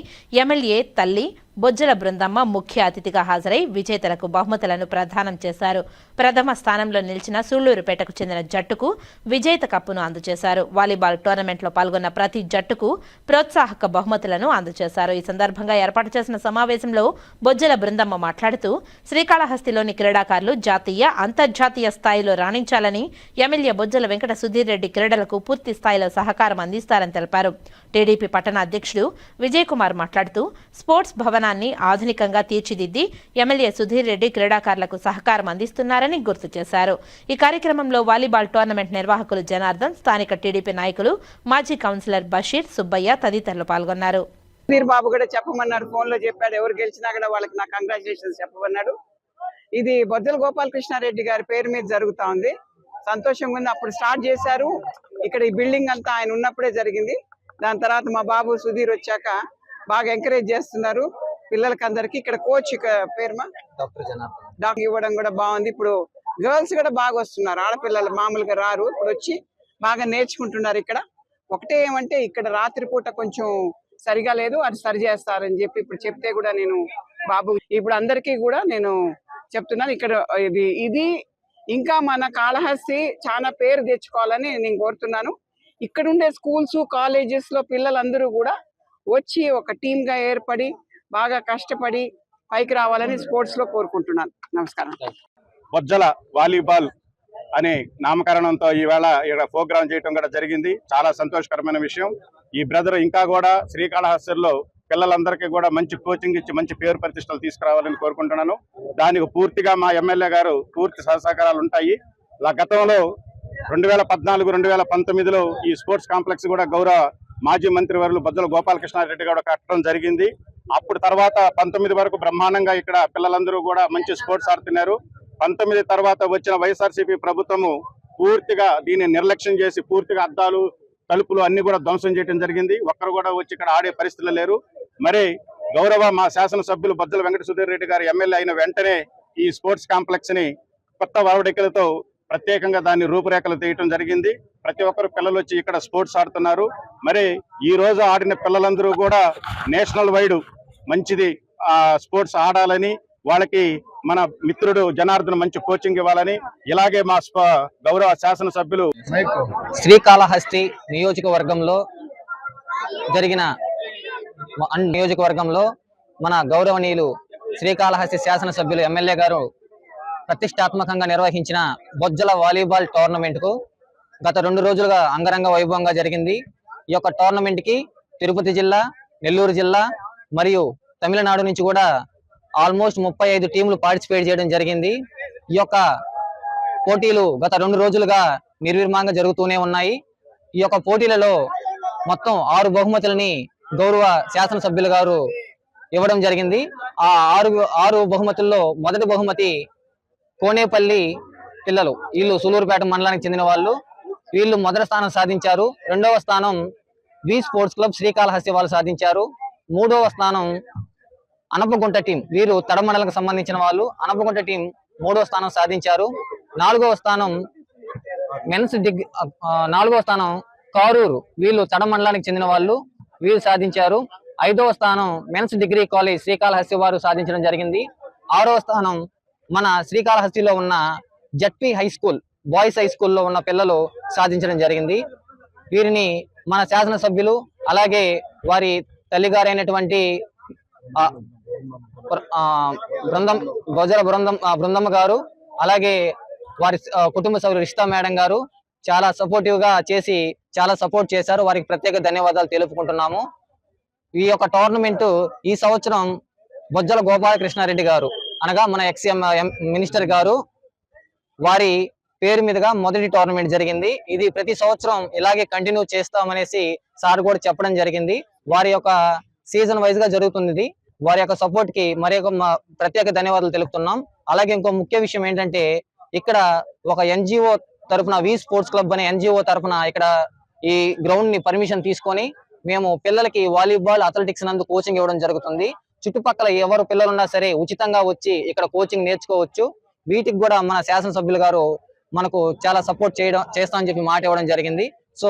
ఎమ్మెల్యే తల్లి బొజ్జల బృందమ్మ ముఖ్య అతిథిగా హాజరై విజేతలకు బహుమతులను ప్రదానం చేశారు. ప్రథమ స్థానంలో నిలిచిన సూళ్లూరుపేటకు చెందిన జట్టుకు విజేత కప్పును అందజేశారు. వాలీబాల్ టోర్నమెంట్లో పాల్గొన్న ప్రతి జట్టుకు ప్రోత్సాహక బహుమతులను అందజేశారు. ఈ సందర్భంగా ఏర్పాటు చేసిన సమావేశంలో బొజ్జల బృందమ్మ మాట్లాడుతూ శ్రీకాళహస్తిలోని క్రీడాకారులు జాతీయ, అంతర్జాతీయ స్థాయిలో రాణించాలని ఎమ్మెల్యే బొజ్జల వెంకట సుధీర్ రెడ్డి క్రీడలకు పూర్తి స్థాయిలో సహకారం అందిస్తారని తెలిపారు. టీడీపీ పట్టణ అధ్యక్షుడు విజయ్ కుమార్ మాట్లాడుతూ స్పోర్ట్స్ భవనాన్ని ఆధునికంగా తీర్చిదిద్ది ఎమ్మెల్యే సుధీర్ రెడ్డి క్రీడాకారులకు సహకారం అందిస్తున్నారని గుర్తు చేశారు. ఈ కార్యక్రమంలో వాలీబాల్ టోర్నమెంట్ నిర్వాహకులు జనార్దన్, స్థానిక టీడీపీ నాయకులు, మాజీ కౌన్సిలర్ బషీర్, సుబ్బయ్య తదితరులు పాల్గొన్నారు. సుధీర్ బాబు కూడా చెప్పమన్నాడు, ఫోన్ లో చెప్పాడు. ఎవరు గెలిచినా కూడా వాళ్ళకి నా కంగ్రాచులేషన్స్ చెప్పమన్నాడు. ఇది బొజ్జల గోపాలకృష్ణారెడ్డి గారి పేరు మీద జరుగుతా ఉంది. సంతోషంగా ఉంది. అప్పుడు స్టార్ట్ చేశారు. ఇక్కడ ఈ బిల్డింగ్ అంతా ఆయన ఉన్నప్పుడే జరిగింది. దాని తర్వాత మా బాబు సుధీర్ వచ్చాక బాగా ఎంకరేజ్ చేస్తున్నారు పిల్లలకి అందరికి. ఇక్కడ కోచ్ పేరు డాక్టర్ ఇవ్వడం కూడా బాగుంది. ఇప్పుడు గర్ల్స్ కూడా బాగా వస్తున్నారు. ఆడపిల్లలు మామూలుగా రారు, ఇప్పుడు వచ్చి బాగా నేర్చుకుంటున్నారు. ఇక్కడ ఒకటే ఏమంటే ఇక్కడ రాత్రిపూట కొంచెం సరిగా లేదు, అది సరి చేస్తారని చెప్పి ఇప్పుడు చెప్తే కూడా నేను బాబు ఇప్పుడు అందరికీ కూడా నేను చెప్తున్నాను. ఇక్కడ ఇది ఇంకా మన కాళహస్తి చాలా పేరు తెచ్చుకోవాలని నేను కోరుతున్నాను. ఇక్కడ ఉండే స్కూల్స్, కాలేజెస్ లో పిల్లలందరూ కూడా వచ్చి ఒక టీమ్ గా ఏర్పడి బాగా కష్టపడి పైకి రావాలని స్పోర్ట్స్ లో కోరుకుంటున్నాను. నమస్కారం. బొజ్జల వాలీబాల్ అనే నామకరణంతో ఈవేళ ఇక్కడ ప్రోగ్రాం చేయడం కూడా జరిగింది. చాలా సంతోషకరమైన విషయం. ఈ బ్రదర్ ఇంకా కూడా శ్రీకాళహస్తిలో పిల్లలందరికీ కూడా మంచి కోచింగ్ ఇచ్చి మంచి పేరు ప్రతిష్టలు తీసుకురావాలని కోరుకుంటున్నాను. దానికి పూర్తిగా మా ఎమ్మెల్యే గారు పూర్తి సహకారాలు ఉంటాయి. గతంలో 2014-2019లో ఈ స్పోర్ట్స్ కాంప్లెక్స్ కూడా గౌరవ మాజీ మంత్రివర్యులు బొజ్జల గోపాలకృష్ణారెడ్డి గారు కట్టడం జరిగింది. అప్పుడు తర్వాత 19 వరకు బ్రహ్మాండంగా ఇక్కడ పిల్లలందరూ కూడా మంచి స్పోర్ట్స్ ఆడుతున్నారు. 19 తర్వాత వచ్చిన వైఎస్ఆర్సీపీ ప్రభుత్వము పూర్తిగా దీన్ని నిర్లక్ష్యం చేసి పూర్తిగా అద్దాలు తలుపులు అన్ని కూడా ధ్వంసం చేయడం జరిగింది. ఒక్కరు కూడా వచ్చి ఇక్కడ ఆడే పరిస్థితులు లేరు. మరి గౌరవ మా శాసనసభ్యులు బొజ్జల వెంకట సుధీర్ రెడ్డి గారు ఎమ్మెల్యే అయిన వెంటనే ఈ స్పోర్ట్స్ కాంప్లెక్స్ ని కొత్త వరవడికలతో ప్రత్యేకంగా దాన్ని రూపురేఖలు తీయటం జరిగింది. ప్రతి ఒక్కరు పిల్లలు వచ్చి ఇక్కడ స్పోర్ట్స్ ఆడుతున్నారు. మరి ఈ రోజు ఆడిన పిల్లలందరూ కూడా నేషనల్ వైడ్ మంచిది స్పోర్ట్స్ ఆడాలని, వాళ్ళకి మన మిత్రుడు జనార్దన్ మంచి కోచింగ్ ఇవ్వాలని, ఇలాగే మా గౌరవ శాసనసభ్యులు శ్రీకాళహస్తి నియోజకవర్గంలో మన గౌరవనీయులు శ్రీకాళహస్తి శాసనసభ్యులు ఎమ్మెల్యే గారు ప్రతిష్టాత్మకంగా నిర్వహించిన బొజ్జల వాలీబాల్ టోర్నమెంట్ కు గత 2 రోజులుగా అంగరంగ వైభవంగా జరిగింది. ఈ యొక్క టోర్నమెంట్ కి తిరుపతి జిల్లా, నెల్లూరు జిల్లా మరియు తమిళనాడు నుంచి కూడా ఆల్మోస్ట్ 35 టీంలు పార్టిసిపేట్ చేయడం జరిగింది. ఈ యొక్క పోటీలు గత 2 రోజులుగా నిర్విరామంగా జరుగుతూనే ఉన్నాయి. ఈ యొక్క పోటీలలో మొత్తం 6 బహుమతులని గౌరవ శాసనసభ్యులు గారు ఇవ్వడం జరిగింది. ఆ 6 బహుమతుల్లో మొదటి బహుమతి కోనేపల్లి పిల్లలు, వీళ్ళు సూలూరుపేట మండలానికి చెందిన వాళ్ళు, వీళ్ళు మొదటి స్థానం సాధించారు. 2వ స్థానం వి స్పోర్ట్స్ క్లబ్ శ్రీకాళహస్తి వాళ్ళు సాధించారు. 3వ స్థానం అనపగుంట టీం, వీరు తడ మండలానికి సంబంధించిన వాళ్ళు, అనపగుంట టీం 3వ స్థానం సాధించారు. 4వ స్థానం కారూరు, వీళ్ళు తడ మండలానికి చెందిన వాళ్ళు, వీళ్ళు సాధించారు. 5వ స్థానం మెన్స్ డిగ్రీ కాలేజ్ శ్రీకాళహస్తి వారు సాధించడం జరిగింది. 6వ స్థానం మన శ్రీకాళహస్తిలో ఉన్న ZP high school boys high స్కూల్లో ఉన్న పిల్లలు సాధించడం జరిగింది. వీరిని మన శాసనసభ్యులు అలాగే వారి తల్లిగారైనటువంటి బృందమ్మ గారు, అలాగే వారి కుటుంబ సభ్యులు రిషితా మేడం గారు చాలా సపోర్టివ్ గా చేసి చాలా సపోర్ట్ చేశారు. వారికి ప్రత్యేక ధన్యవాదాలు తెలుపుకుంటున్నాము. ఈ యొక్క టోర్నమెంట్ ఈ సంవత్సరం బొజ్జల గోపాలకృష్ణారెడ్డి గారు అనగా మన మినిస్టర్ గారు వారి పేరు మీదుగా మొదటి టోర్నమెంట్ జరిగింది. ఇది ప్రతి సంవత్సరం ఇలాగే కంటిన్యూ చేస్తామనేసి సార్ కూడా చెప్పడం జరిగింది. వారి యొక్క సీజన్ వైజ్ గా జరుగుతుంది. వారి యొక్క సపోర్ట్ కి మరి ప్రత్యేక ధన్యవాదాలు తెలుపుతున్నాం. అలాగే ఇంకో ముఖ్య విషయం ఏంటంటే, ఇక్కడ ఒక ఎన్జిఓ తరఫున వి స్పోర్ట్స్ క్లబ్ అనే ఎన్జిఓ తరఫున ఇక్కడ ఈ గ్రౌండ్ ని పర్మిషన్ తీసుకొని మేము పిల్లలకి వాలీబాల్, అథ్లెటిక్స్ నందు కోచింగ్ ఇవ్వడం జరుగుతుంది. చుట్టుపక్కల ఎవరు పిల్లలున్నా సరే ఉచితంగా వచ్చి ఇక్కడ కోచింగ్ నేర్చుకోవచ్చు. వీటికి కూడా మన శాసనసభ్యులు గారు మనకు చాలా సపోర్ట్ చేస్తామని చెప్పి మాట ఇవ్వడం జరిగింది. సో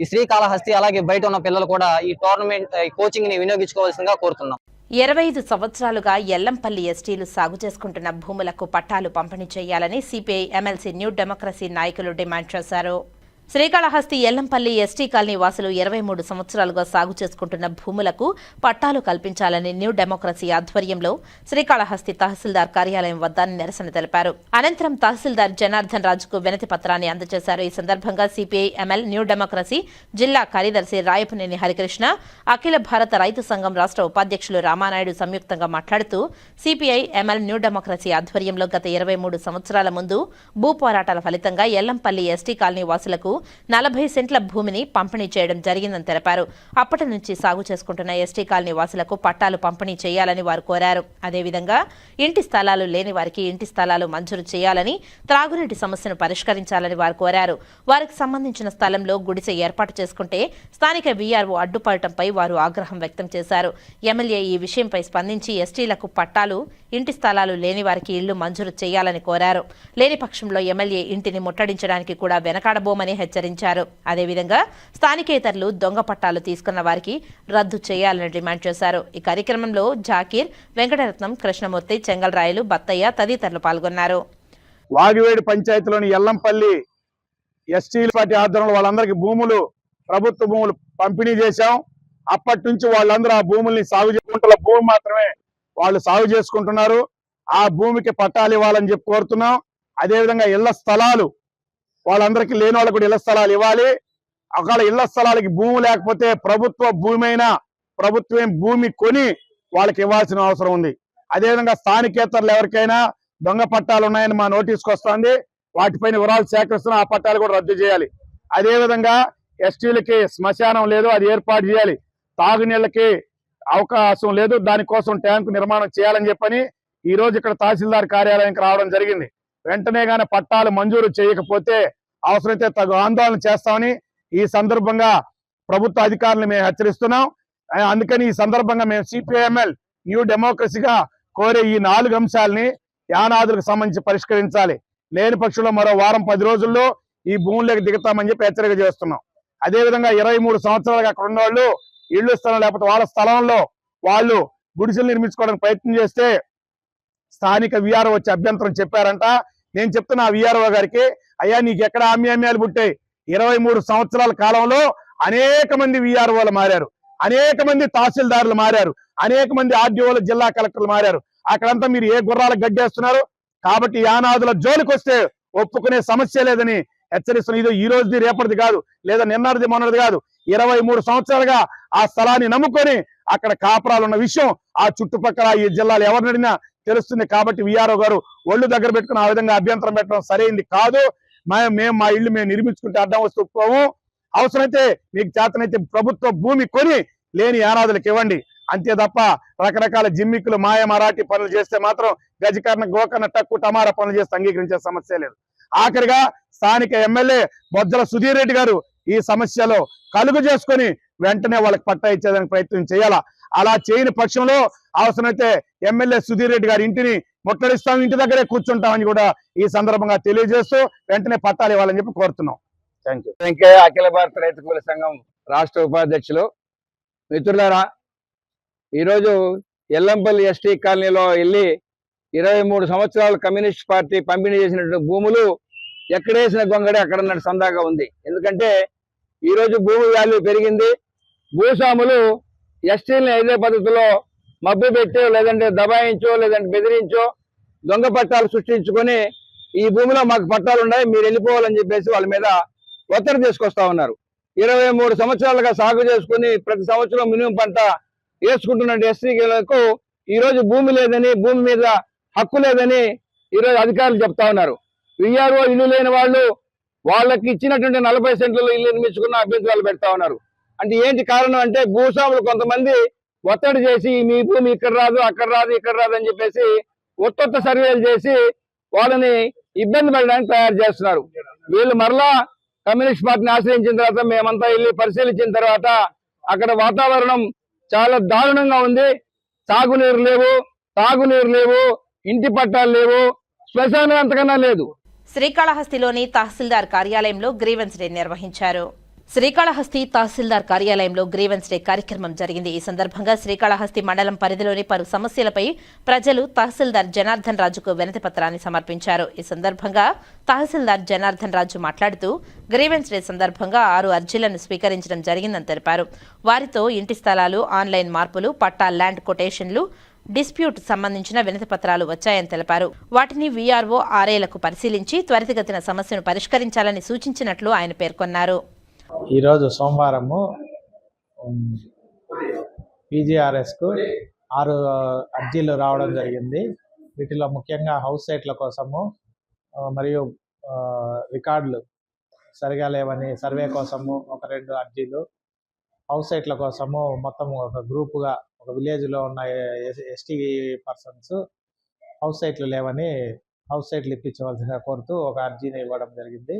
ఈ శ్రీకాళహస్తి అలాగే బయట ఉన్న పిల్లలు కూడా ఈ టోర్నమెంట్ కోచింగ్ ని వినియోగించుకోవాల్సిందిగా కోరుతున్నాం. 25 సంవత్సరాలుగా ఎల్లంపల్లి ఎస్టీలు సాగు చేసుకుంటున్న భూములకు పట్టాలు పంపిణీ చేయాలని సిపిఐ ఎమ్మెల్సీ న్యూ డెమోక్రసీ నాయకులు డిమాండ్ చేశారు. శ్రీకాళహస్తి ఎల్లంపల్లి ఎస్టీ కాలనీ వాసులు 23 సంవత్సరాలుగా సాగు చేసుకుంటున్న భూములకు పట్టాలు కల్పించాలని న్యూ డెమోక్రసీ ఆధ్వర్యంలో శ్రీకాళహస్తి తహసీల్దార్ కార్యాలయం వద్ద నిరసన తెలిపారు. అనంతరం తహసీల్దార్ జనార్దన్ రాజుకు వినతి పత్రాన్ని అందజేశారు. ఈ సందర్భంగా సిపిఐ ఎంఎల్ న్యూ డెమోక్రసీ జిల్లా కార్యదర్శి రాయపునేని హరికృష్ణ, అఖిల భారత రైతు సంఘం రాష్ట్ర ఉపాధ్యక్షులు రామానాయుడు సంయుక్తంగా మాట్లాడుతూ, సిపిఐ ఎంఎల్ న్యూ డెమోక్రసీ ఆధ్వర్యంలో గత 23 సంవత్సరాల ముందు భూ పోరాటాల ఫలితంగా ఎల్లంపల్లి ఎస్టీ కాలనీ వాసులకు 40 సెంట్ల భూమిని పంపిణీ చేయడం జరిగిందని తెలిపారు. అప్పటి నుంచి సాగు చేసుకుంటున్న ఎస్టీ కాలనీ వాసులకు పట్టాలు పంపిణీ చేయాలని వారు కోరారు. అదేవిధంగా ఇంటి స్థలాలు లేని వారికి ఇంటి స్థలాలు మంజూరు చేయాలని, త్రాగునీటి సమస్యను పరిష్కరించాలని వారు కోరారు. వారికి సంబంధించిన స్థలంలో గుడిసె ఏర్పాటు చేసుకుంటే స్థానిక వీఆర్ఓ అడ్డుపడటంపై వారు ఆగ్రహం వ్యక్తం చేశారు. ఎమ్మెల్యే ఈ విషయంపై స్పందించి ఎస్టీలకు పట్టాలు, ఇంటి స్థలాలు లేని వారికి ఇళ్లు మంజూరు చేయాలని కోరారు. లేని పక్షంలో ఎమ్మెల్యే ఇంటిని ముట్టడించడానికి కూడా వెనకాడబోమని హెచ్చరించారు. అదేవిధంగా స్థానికేతరులు దొంగ పట్టాలు తీసుకున్న వారికి రద్దు చేయాలని డిమాండ్ చేశారు. ఈ కార్యక్రమంలో జాకీర్, వెంకటరత్నం, కృష్ణమూర్తి, చెంగల్రాయలు, బత్తయ్య తదితరులు పాల్గొన్నారు. వాగివేడి పంచాయతీలోని ఎల్లంపల్లి ఎస్టీ పార్టీ ఆధ్వర్యంలో వాళ్ళందరికీ భూములు, ప్రభుత్వ భూములు పంపిణీ చేశాం. అప్పటి నుంచి వాళ్ళందరూ ఆ భూముల్ని సాగు చేసుకుంటున్న భూమి మాత్రమే వాళ్ళు సాగు చేసుకుంటున్నారు. ఆ భూమికి పట్టాలు ఇవ్వాలని చెప్పి కోరుతున్నాం. అదేవిధంగా ఇళ్ల స్థలాలు వాళ్ళందరికీ లేని వాళ్ళకు కూడా ఇళ్ల స్థలాలు ఇవ్వాలి. ఒకవేళ ఇళ్ల స్థలాలకి భూమి లేకపోతే ప్రభుత్వ భూమి అయినా ప్రభుత్వం భూమి కొని వాళ్ళకి ఇవ్వాల్సిన అవసరం ఉంది. అదేవిధంగా స్థానికేతరులు ఎవరికైనా దొంగ పట్టాలు ఉన్నాయని మా నోటీస్కి వస్తుంది. వాటిపైన వివరాలు సేకరిస్తున్నాం. ఆ పట్టాలు కూడా రద్దు చేయాలి. అదేవిధంగా ఎస్టీలకి శ్మశానం లేదు, అది ఏర్పాటు చేయాలి. తాగునీళ్ళకి అవకాశం లేదు, దానికోసం ట్యాంకు నిర్మాణం చేయాలని చెప్పని ఈ రోజు ఇక్కడ తహసీల్దార్ కార్యాలయానికి రావడం జరిగింది. వెంటనే గానీ పట్టాలు మంజూరు చేయకపోతే అవసరమైతే తగు ఆందోళన చేస్తామని ఈ సందర్భంగా ప్రభుత్వ అధికారులను మేము హెచ్చరిస్తున్నాం. అందుకని ఈ సందర్భంగా మేము సిపిఐఎంఎల్ న్యూ డెమోక్రసీగా కోరే ఈ 4 అంశాలని యానాదులకు సంబంధించి పరిష్కరించాలి. లేని పక్షంలో మరో వారం 10 రోజుల్లో ఈ భూముల్లోకి దిగుతామని చెప్పి హెచ్చరిక చేస్తున్నాం. అదేవిధంగా 23 సంవత్సరాలుగా అక్కడ ఉన్న వాళ్ళు ఇళ్లు స్థలం లేకపోతే వాళ్ళ స్థలంలో వాళ్ళు గుడిసెలు నిర్మించుకోవడానికి ప్రయత్నం చేస్తే స్థానిక విఆర్ఓ వచ్చి అభ్యంతరం చెప్పారంట. నేను చెప్తున్నా విఆర్ఓ గారికి, అయ్యా నీకు ఎక్కడ ఆమ్యామ్యాలు పుట్టాయి? 23 సంవత్సరాల కాలంలో అనేక మంది విఆర్ఓలు మారారు, అనేక మంది తహసీల్దారులు మారారు, అనేక మంది ఆర్డీఓలు, జిల్లా కలెక్టర్లు మారారు. అక్కడంతా మీరు ఏ గుర్రాలకు గడ్డేస్తున్నారు? కాబట్టి యానాదుల జోలికి వస్తే ఒప్పుకునే సమస్య లేదని హెచ్చరిస్తున్నారు. ఇది ఈ రోజుది రేపటిది కాదు, లేదా నిన్నటిది మొన్నటిది కాదు. 23 సంవత్సరాలుగా ఆ స్థలాన్ని నమ్ముకొని అక్కడ కాపురాలు ఉన్న విషయం ఆ చుట్టుపక్కల ఈ జిల్లాలు ఎవరిని అడిగినా తెలుస్తుంది. కాబట్టి విఆర్ఓ గారు ఒళ్ళు దగ్గర పెట్టుకుని ఆ విధంగా అభ్యంతరం పెట్టడం సరైంది కాదు. మేము మా ఇల్లు మేము నిర్మించుకుంటే అడ్డం వస్తూ పోము. అవసరమైతే మీకు చేతనైతే ప్రభుత్వ భూమి కొని లేని యానాదులకు ఇవ్వండి, అంతే తప్ప రకరకాల జిమ్మిక్కులు మాయ మరాఠీ పనులు చేస్తే మాత్రం గజకర్ణ గోకర్ణ టక్కు టమారా పనులు చేస్తే అంగీకరించే సమస్య లేదు. ఆఖరిగా స్థానిక ఎమ్మెల్యే బొజ్జల సుధీర్ రెడ్డి గారు ఈ సమస్యలో కలుగు చేసుకొని వెంటనే వాళ్ళకి పట్టా ఇచ్చేదానికి ప్రయత్నం చేయాలా. అలా చేయని పక్షంలో అవసరమైతే ఎమ్మెల్యే సుధీర్ రెడ్డి గారి ఇంటిని ముట్టడిస్తాం, ఇంటి దగ్గరే కూర్చుంటామని కూడా ఈ సందర్భంగా తెలియజేస్తూ వెంటనే పట్టాలు ఇవ్వాలని చెప్పి కోరుతున్నాం. Thank you. అఖిల భారత రైతు కూలి సంఘం రాష్ట్ర ఉపాధ్యక్షులు. మిత్రులారా, ఈరోజు ఎల్లంపల్లి ఎస్టీ కాలనీలో వెళ్ళి 23 సంవత్సరాలు కమ్యూనిస్ట్ పార్టీ పంపిణీ చేసినటువంటి భూములు ఎక్కడేసిన గొంగడే అక్కడ సందాగా ఉంది. ఎందుకంటే ఈరోజు భూమి వాల్యూ పెరిగింది. భూస్వాములు ఎస్టీలని ఇదే పద్ధతిలో మభ్య పెట్టో, లేదంటే దబాయించో, లేదంటే బెదిరించో దొంగ పట్టాలు సృష్టించుకొని ఈ భూమిలో మాకు పట్టాలు ఉన్నాయి, మీరు వెళ్ళిపోవాలని చెప్పేసి వాళ్ళ మీద ఒత్తిడి తీసుకొస్తా ఉన్నారు. 23 సంవత్సరాలుగా సాగు చేసుకుని ప్రతి సంవత్సరం మినిమం పంట వేసుకుంటున్న ఎస్టీలకు ఈరోజు భూమి లేదని, భూమి మీద హక్కు లేదని ఈరోజు అధికారులు చెప్తా ఉన్నారు. విఆర్ఓ ఇల్లు లేని వాళ్ళు వాళ్ళకి ఇచ్చినటువంటి 40 సెంట్లలో ఇల్లు నిర్మించుకున్న అభ్యంతరాలు పెడతా ఉన్నారు. అంటే ఏంటి కారణం అంటే భూస్వాములు కొంతమంది ఒత్తిడి చేసి మీ భూమి ఇక్కడ రాదు, అక్కడ రాదు, ఇక్కడ రాదు అని చెప్పేసి ఒత్తొత్త సర్వేలు చేసి వాళ్ళని ఇబ్బంది పడడానికి తయారు చేస్తున్నారు. వీళ్ళు మరలా కమ్యూనిస్ట్ పార్టీని ఆశ్రయించిన తర్వాత మేమంతా వెళ్ళి పరిశీలించిన తర్వాత అక్కడ వాతావరణం చాలా దారుణంగా ఉంది. సాగునీరు లేవు, తాగునీరు లేవు, ఇంటి పట్టాలు లేవు, శ్మశానం అంతకన్నా లేదు. శ్రీకాళహస్తిలోని తహసీల్దార్ కార్యాలయంలో గ్రీవెన్స్ డే నిర్వహించారు. శ్రీకాళహస్తి తహసీల్దార్ కార్యాలయంలో గ్రీవెన్స్ డే కార్యక్రమం జరిగింది. ఈ సందర్భంగా శ్రీకాళహస్తి మండలం పరిధిలోని పలు సమస్యలపై ప్రజలు తహసీల్దార్ జనార్దన్ రాజుకు వినతి పత్రాన్ని సమర్పించారు. ఈ సందర్భంగా తహసీల్దార్ జనార్దన్ రాజు మాట్లాడుతూ గ్రీవెన్స్ డే సందర్భంగా 6 అర్జీలను స్వీకరించడం జరిగిందని తెలిపారు. వారితో ఇంటి స్థలాలు, ఆన్లైన్ మార్పులు, పట్టా, ల్యాండ్ కొటేషన్లు, డిస్ప్యూట్ సంబంధించిన వినతి పత్రాలు వచ్చాయని తెలిపారు. వాటిని వీఆర్ఓ, ఆర్ఏలకు పరిశీలించి త్వరితగతిన సమస్యను పరిష్కరించాలని సూచించినట్లు ఆయన పేర్కొన్నారు. ఈరోజు సోమవారము పీజీఆర్ఎస్కు 6 అర్జీలు రావడం జరిగింది. వీటిలో ముఖ్యంగా హౌస్ సైట్ల కోసము మరియు రికార్డులు సరిగా లేవని సర్వే కోసము ఒక 2 అర్జీలు, హౌస్ సైట్ల కోసము మొత్తం ఒక గ్రూపుగా ఒక విలేజ్లో ఉన్న ఎస్టీ పర్సన్స్ హౌస్ సైట్లు లేవని హౌస్ సైట్లు ఇప్పించవలసిందిగా కోరుతూ ఒక అర్జీని ఇవ్వడం జరిగింది.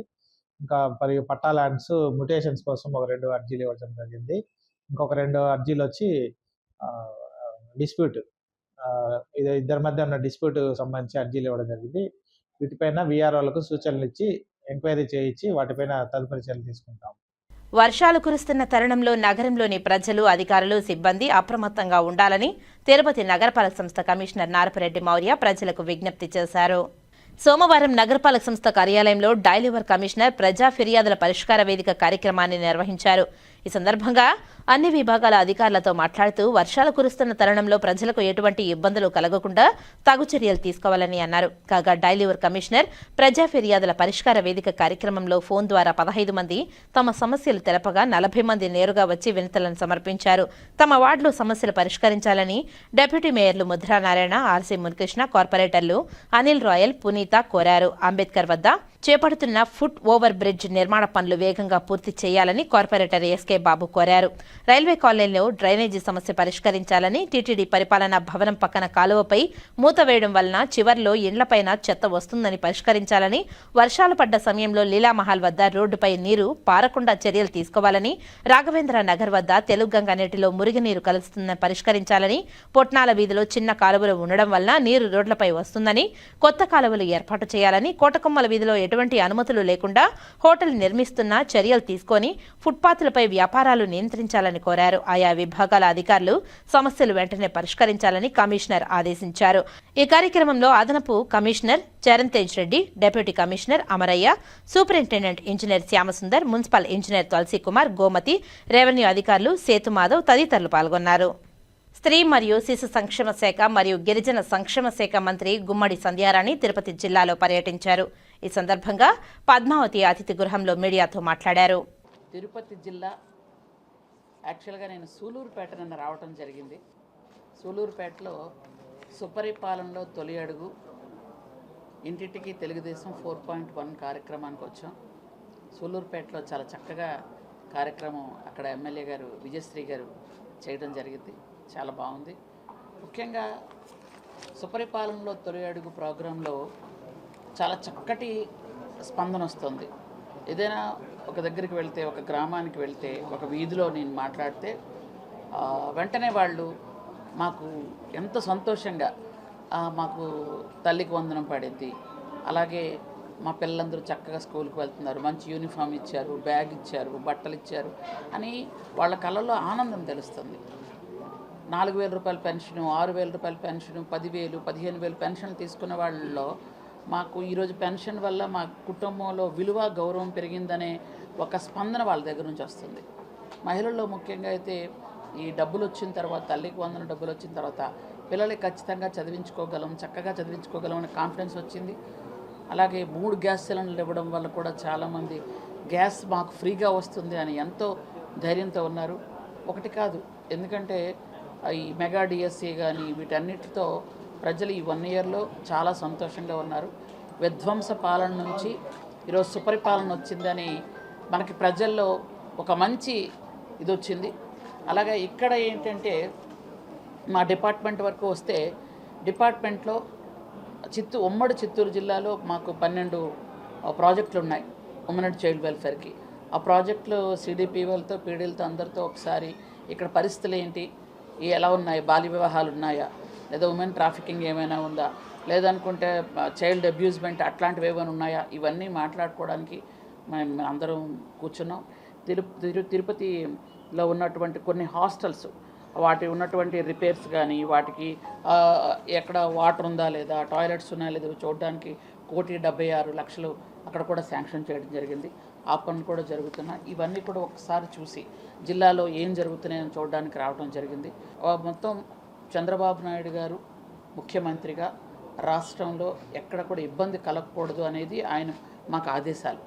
ఇంకా మరియు పట్టా ల్యాండ్స్ మ్యుటేషన్స్ కోసం ఒక 2 అర్జీలు ఇవ్వడం జరిగింది. ఇంకొక 2 అర్జీలు వచ్చి డిస్ప్యూట్, ఇది ఇద్దరి మధ్య ఉన్న డిస్ప్యూట్ సంబంధించి అర్జీలు ఇవ్వడం జరిగింది. వీటిపైన వీఆర్ఓలకు సూచనలు ఇచ్చి ఎంక్వైరీ చేయించి వాటిపైన తదుపరి చర్యలు తీసుకుంటాం. వర్షాలు కురుస్తున్న తరుణంలో నగరంలోని ప్రజలు, అధికారులు, సిబ్బంది అప్రమత్తంగా ఉండాలని తిరుపతి నగరపాలక సంస్థ కమిషనర్ నారపరెడ్డి మౌర్య ప్రజలకు విజ్ఞప్తి చేశారు. సోమవారం నగరపాలక సంస్థ కార్యాలయంలో డైలీవర్ కమిషనర్ ప్రజా ఫిర్యాదుల పరిష్కార వేదిక కార్యక్రమాన్ని నిర్వహించారు. ఈ సందర్భంగా అన్ని విభాగాల అధికారులతో మాట్లాడుతూ వర్షాలు కురుస్తున్న తరుణంలో ప్రజలకు ఎటువంటి ఇబ్బందులు కలగకుండా తగు చర్యలు తీసుకోవాలని అన్నారు. కాగా డైలీవర్ కమిషనర్ ప్రజా ఫిర్యాదుల పరిష్కార వేదిక కార్యక్రమంలో ఫోన్ ద్వారా 15 మంది తమ సమస్యలు తెలపగా 40 మంది నేరుగా వచ్చి వినతులను సమర్పించారు. తమ వార్డులో సమస్యలు పరిష్కరించాలని డిప్యూటీ మేయర్లు ముద్రానారాయణ, ఆర్సీ మునికృష్ణ, కార్పొరేటర్లు అనిల్ రాయల్, పునీత కోరారు. అంబేద్కర్ వద్ద చేపడుతున్న ఫుట్ ఓవర్ బ్రిడ్జ్ నిర్మాణ పనులు వేగంగా పూర్తి చేయాలని కార్పొరేటర్ ఎస్కే బాబు కోరారు. రైల్వే కాలనీలో డ్రైనేజీ సమస్య పరిష్కరించాలని, టీటీడీ పరిపాలనా భవనం పక్కన కాలువపై మూత వేయడం వలన చివర్లో ఇండ్లపైన చెత్త వస్తుందని పరిష్కరించాలని, వర్షాలు పడ్డ సమయంలో లీలామహల్ వద్ద రోడ్డుపై నీరు పారకుండా చర్యలు తీసుకోవాలని, రాఘవేంద్ర నగర్ వద్ద తెలుగంగ నీటిలో మురుగునీరు కలుస్తుందని పరిష్కరించాలని, పొట్నాల వీధిలో చిన్న కాలువలు ఉండడం వలన నీరు రోడ్లపై వస్తుందని, కొత్త కాలువలు ఏర్పాటు చేయాలని, కోటకొమ్మల వీధిలో ఎటువంటి అనుమతులు లేకుండా హోటల్ నిర్మిస్తున్నా చర్యలు తీసుకొని ఫుట్పాత్లపై వ్యాపారాలు నియంత్రించాలని కోరారు. ఆయా విభాగాల అధికారులు సమస్యలు వెంటనే పరిష్కరించాలని కమిషనర్ ఆదేశించారు. ఈ కార్యక్రమంలో అదనపు commissioner Charan Tej Reddy, deputy commissioner Amarayya, superintendent engineer Shyamsundar, municipal engineer Tulasi Kumar, Gomathi, revenue అధికారులు సేతు మాధవ్ తదితరులు పాల్గొన్నారు. స్త్రీ మరియు శిశు సంక్షేమ శాఖ మరియు గిరిజన సంక్షేమ శాఖ మంత్రి గుమ్మడి సంధ్యారాణి తిరుపతి జిల్లాలో పర్యటించారు. ఈ సందర్భంగా పద్మావతి అతిథి గృహంలో మీడియాతో మాట్లాడారు. తిరుపతి జిల్లా యాక్చువల్గా నేను సూలూరుపేట నిన్న రావటం జరిగింది. సూలూరుపేటలో సుపరిపాలనలో తొలి అడుగు ఇంటింటికి తెలుగుదేశం 4.1 కార్యక్రమానికి వచ్చాం. సూలూరుపేటలో చాలా చక్కగా కార్యక్రమం అక్కడ ఎమ్మెల్యే గారు విజయశ్రీ గారు చేయడం జరిగింది. చాలా బాగుంది. ముఖ్యంగా సుపరిపాలనలో తొలి అడుగు ప్రోగ్రాంలో చాలా చక్కటి స్పందన వస్తుంది. ఏదైనా ఒక దగ్గరికి వెళ్తే, ఒక గ్రామానికి వెళ్తే, ఒక వీధిలో నేను మాట్లాడితే వెంటనే వాళ్ళు మాకు ఎంత సంతోషంగా మాకు తల్లికి వందనం పడింది, అలాగే మా పిల్లలందరూ చక్కగా స్కూల్కి వెళ్తున్నారు, మంచి యూనిఫామ్ ఇచ్చారు, బ్యాగ్ ఇచ్చారు, బట్టలు ఇచ్చారు అని వాళ్ళ కళ్ళల్లో ఆనందం తెలుస్తుంది. 4,000 రూపాయల పెన్షను, 6,000 రూపాయల పెన్షను, 10,000, 15,000 పెన్షన్లు తీసుకున్న వాళ్ళలో మాకు ఈరోజు పెన్షన్ వల్ల మా కుటుంబంలో విలువ, గౌరవం పెరిగిందనే ఒక స్పందన వాళ్ళ దగ్గర నుంచి వస్తుంది. మహిళల్లో ముఖ్యంగా అయితే ఈ డబ్బులు వచ్చిన తర్వాత, తల్లికి వందన డబ్బులు వచ్చిన తర్వాత పిల్లలకి ఖచ్చితంగా చదివించుకోగలం, చక్కగా చదివించుకోగలం అనే కాన్ఫిడెన్స్ వచ్చింది. అలాగే 3 గ్యాస్ సిలిండర్లు ఇవ్వడం వల్ల కూడా చాలామంది గ్యాస్ మాకు ఫ్రీగా వస్తుంది అని ఎంతో ధైర్యంతో ఉన్నారు. ఒకటి కాదు, ఎందుకంటే ఈ మెగా డిఎస్సి కానీ వీటన్నిటితో ప్రజలు ఈ 1 ఇయర్లో చాలా సంతోషంగా ఉన్నారు. విధ్వంస పాలన నుంచి ఈరోజు సుపరిపాలన వచ్చిందని మనకి ప్రజల్లో ఒక మంచి ఇది వచ్చింది. అలాగే ఇక్కడ ఏంటంటే మా డిపార్ట్మెంట్ వరకు వస్తే, డిపార్ట్మెంట్లో ఉమ్మడి చిత్తూరు జిల్లాలో మాకు 12 ప్రాజెక్టులు ఉన్నాయి ఉమెన్ అండ్ చైల్డ్ వెల్ఫేర్కి. ఆ ప్రాజెక్టులు సిడిపిఓలతో, పీడీలతో అందరితో ఒకసారి ఇక్కడ పరిస్థితులు ఏంటి, ఎలా ఉన్నాయి, బాల్య వివాహాలు ఉన్నాయా, లేదా ఉమెన్ ట్రాఫికింగ్ ఏమైనా ఉందా, లేదనుకుంటే చైల్డ్ అబ్యూజ్మెంట్ అట్లాంటివి ఏమైనా ఉన్నాయా, ఇవన్నీ మాట్లాడుకోవడానికి మేము అందరం కూర్చున్నాం. తిరుపతిలో ఉన్నటువంటి కొన్ని హాస్టల్స్, వాటి ఉన్నటువంటి రిపేర్స్ కానీ, వాటికి ఎక్కడ వాటర్ ఉందా లేదా, టాయిలెట్స్ ఉన్నాయా లేదా చూడడానికి 1,76,00,000 అక్కడ కూడా శాంక్షన్ చేయడం జరిగింది. ఆ పనులు కూడా జరుగుతున్నాయి. ఇవన్నీ కూడా ఒకసారి చూసి జిల్లాలో ఏం జరుగుతున్నాయని చూడడానికి రావడం జరిగింది. మొత్తం చంద్రబాబు నాయుడు గారు ముఖ్యమంత్రిగా రాష్ట్రంలో ఎక్కడ కూడా ఇబ్బంది కలగకూడదు అనేది ఆయన మాకు ఆదేశాలు.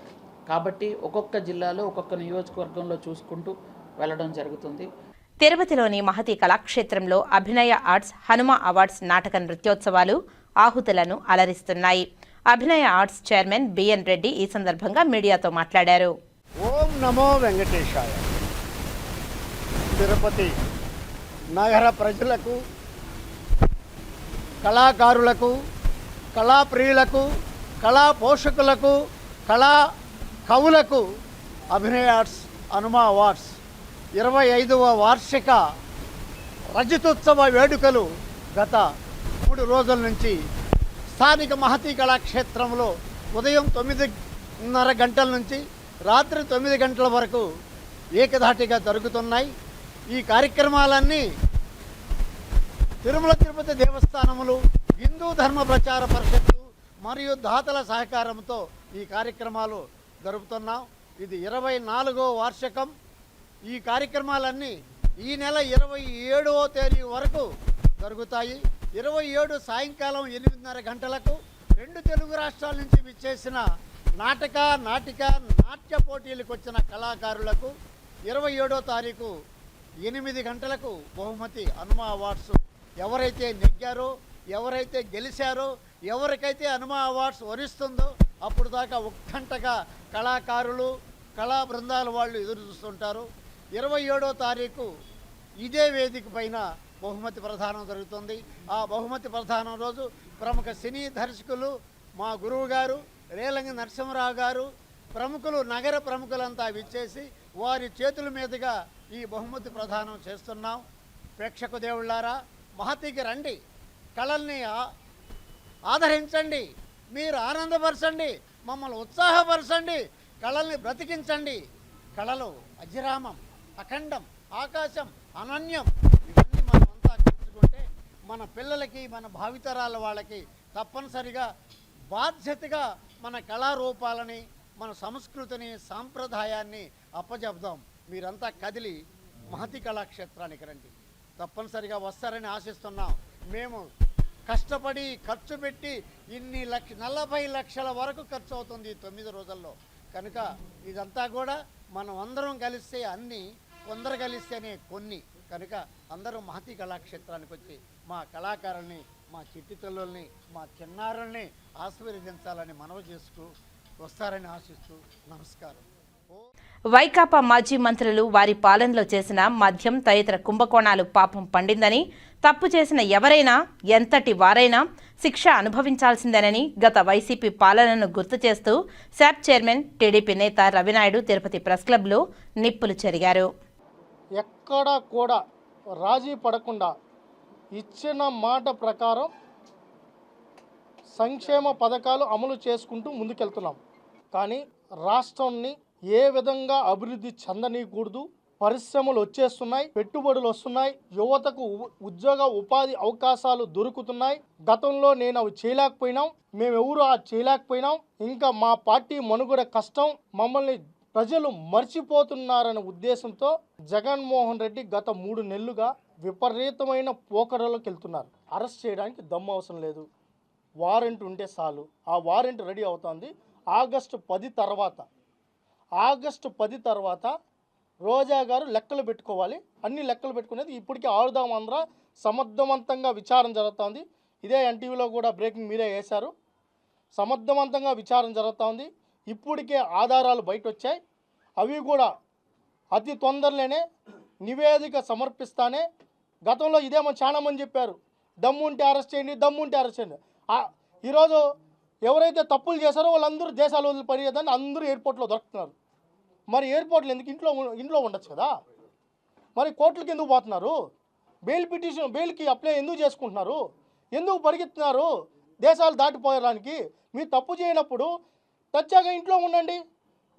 కాబట్టి ఒక్కొక్క జిల్లాలో, ఒక్కొక్క నియోజకవర్గంలో చూసుకుంటూ వెళ్ళడం జరుగుతుంది. తిరుపతిలోని మహతి కళాక్షేత్రంలో అభినయ ఆర్ట్స్ హనుమ అవార్డ్స్ నాటక నృత్యోత్సవాలు ఆహుతులను అలరిస్తున్నాయి. అభినయ ఆర్ట్స్ చైర్మన్ బిఎన్ రెడ్డి ఈ సందర్భంగా మీడియాతో మాట్లాడారు. ఓం నమో వెంకటేశాయ. తిరుపతి నగర ప్రజలకు, కళాకారులకు, కళాప్రియులకు, కళా పోషకులకు, కళా కవులకు అభినయ ఆర్ట్స్ హనుమ అవార్డ్స్ 25వ వార్షిక రజతోత్సవ వేడుకలు గత 3 రోజుల నుంచి స్థానిక మహతి కళాక్షేత్రంలో ఉదయం 9:30 గంటల నుంచి రాత్రి 9 గంటల వరకు ఏకధాటిగా జరుగుతున్నాయి. ఈ కార్యక్రమాలన్నీ తిరుమల తిరుపతి దేవస్థానములు, హిందూ ధర్మ ప్రచార పరిషత్తు మరియు దాతల సహకారంతో ఈ కార్యక్రమాలు జరుపుతున్నాం. ఇది 24వ వార్షికం. ఈ కార్యక్రమాలన్నీ ఈ నెల 27వ తేదీ వరకు జరుగుతాయి. 27 సాయంకాలం 8:30 గంటలకు 2 తెలుగు రాష్ట్రాల నుంచి విచ్చేసిన నాట్య పోటీలకు వచ్చిన కళాకారులకు 27వ తారీఖు 8 గంటలకు బహుమతి హనుమ అవార్డ్స్ ఎవరైతే నెగ్గారో, ఎవరైతే గెలిచారో, ఎవరికైతే హనుమ అవార్డ్స్ వరిస్తుందో అప్పుడు దాకా ఉత్కంఠగా కళాకారులు, కళా బృందాల వాళ్ళు ఎదురు చూస్తుంటారు. 27వ తారీఖు ఇదే వేదిక పైన బహుమతి ప్రదానం జరుగుతుంది. ఆ బహుమతి ప్రదానం రోజు ప్రముఖ సినీ దర్శకులు, మా గురువు గారు రేలంగి నరసింహరావు గారు, ప్రముఖులు, నగర ప్రముఖులంతా విచ్చేసి వారి చేతుల మీదుగా ఈ బహుమతి ప్రదానం చేస్తున్నాం. ప్రేక్షక దేవుళ్ళారా, మహతికి రండి, కళల్ని ఆదరించండి, మీరు ఆనందపరచండి, మమ్మల్ని ఉత్సాహపరచండి, కళల్ని బ్రతికించండి. కళలు అజిరామం, అఖండం, ఆకాశం, అనన్యం. ఇవన్నీ మనమంతా తెలుసుకుంటే మన పిల్లలకి, మన భావితరాల వాళ్ళకి తప్పనిసరిగా బాధ్యతగా మన కళారూపాలని, మన సంస్కృతిని, సాంప్రదాయాన్ని అప్పజెప్దాం. మీరంతా కదిలి మహతి కళాక్షేత్రానికి రండి. తప్పనిసరిగా వస్తారని ఆశిస్తున్నాం. మేము కష్టపడి ఖర్చు పెట్టి 40 లక్షల వరకు ఖర్చు అవుతుంది 9 రోజుల్లో. కనుక ఇదంతా కూడా మనం అందరం కలిస్తే అన్నీ, కొందరు కలిస్తేనే కొన్ని. కనుక అందరూ మహతి కళాక్షేత్రానికి వచ్చి మా కళాకారుల్ని, మా చిట్టి తల్లుల్ని, మా చిన్నారుల్ని ఆశీర్వదించాలని మనవి చేస్తూ వస్తారని ఆశిస్తూ నమస్కారం. వైకాపా మాజీ మంత్రులు వారి పాలనలో చేసిన మద్యం తదితర కుంభకోణాలు పాపం పండిందని, తప్పు చేసిన ఎవరైనా, ఎంతటి వారైనా శిక్ష అనుభవించాల్సిందేనని గత వైసీపీ పాలనను గుర్తు చేస్తూ శాప్ చైర్మన్ టీడీపీ నేత రవినాయుడు తిరుపతి ప్రెస్ క్లబ్లో నిప్పులు చెరిగారు. ఎక్కడా కూడా రాజీ పడకుండా ఇచ్చిన మాట ప్రకారం సంక్షేమ పథకాలు అమలు చేసుకుంటూ ముందుకెళ్తున్నాం. కానీ రాష్ట్రాన్ని ఏ విధంగా అభివృద్ధి చెందనీయకూడదు. పరిశ్రమలు వచ్చేస్తున్నాయి, పెట్టుబడులు వస్తున్నాయి, యువతకు ఉద్యోగ ఉపాధి అవకాశాలు దొరుకుతున్నాయి. గతంలో నేను అవి చేయలేకపోయినాం, మేమెవరు చేయలేకపోయినాం. ఇంకా మా పార్టీ మనుగడ కష్టం, మమ్మల్ని ప్రజలు మర్చిపోతున్నారనే ఉద్దేశంతో జగన్మోహన్ రెడ్డి గత 3 నెలలుగా విపరీతమైన పోకడలోకి వెళ్తున్నారు. అరెస్ట్ చేయడానికి దమ్ము అవసరం లేదు, వారెంట్ ఉంటే చాలు. ఆ వారెంట్ రెడీ అవుతుంది. ఆగస్టు 10 తర్వాత రోజా గారు లెక్కలు పెట్టుకోవాలి. అన్ని లెక్కలు పెట్టుకునేది ఇప్పటికీ ఆడుదాం ఆంధ్ర సమర్థవంతంగా విచారణ జరుగుతుంది. ఇదే ఎన్టీవీలో కూడా బ్రేకింగ్ మీరే వేశారు. సమర్థవంతంగా విచారణ జరుగుతుంది. ఇప్పటికే ఆధారాలు బయట వచ్చాయి. అవి కూడా అతి తొందరలోనే నివేదిక సమర్పిస్తానే. గతంలో ఇదేమో చాలామంది చెప్పారు, దమ్ముంటే అరెస్ట్ చేయండి, దమ్ముంటే అరెస్ట్ చేయండి. ఈరోజు ఎవరైతే తప్పులు చేశారో వాళ్ళందరూ దేశాలు వదిలిపడేదని అందరూ ఎయిర్పోర్ట్లో దొరుకుతున్నారు. మరి ఎయిర్పోర్ట్లు ఎందుకు, ఇంట్లో ఉండొచ్చు కదా. మరి కోర్టులకు ఎందుకు పోతున్నారు? బెయిల్కి అప్లై ఎందుకు చేసుకుంటున్నారు? ఎందుకు పరిగెత్తున్నారు దేశాలు దాటిపోయడానికి? మీరు తప్పు చేయనప్పుడు తచ్చాగా ఇంట్లో ఉండండి,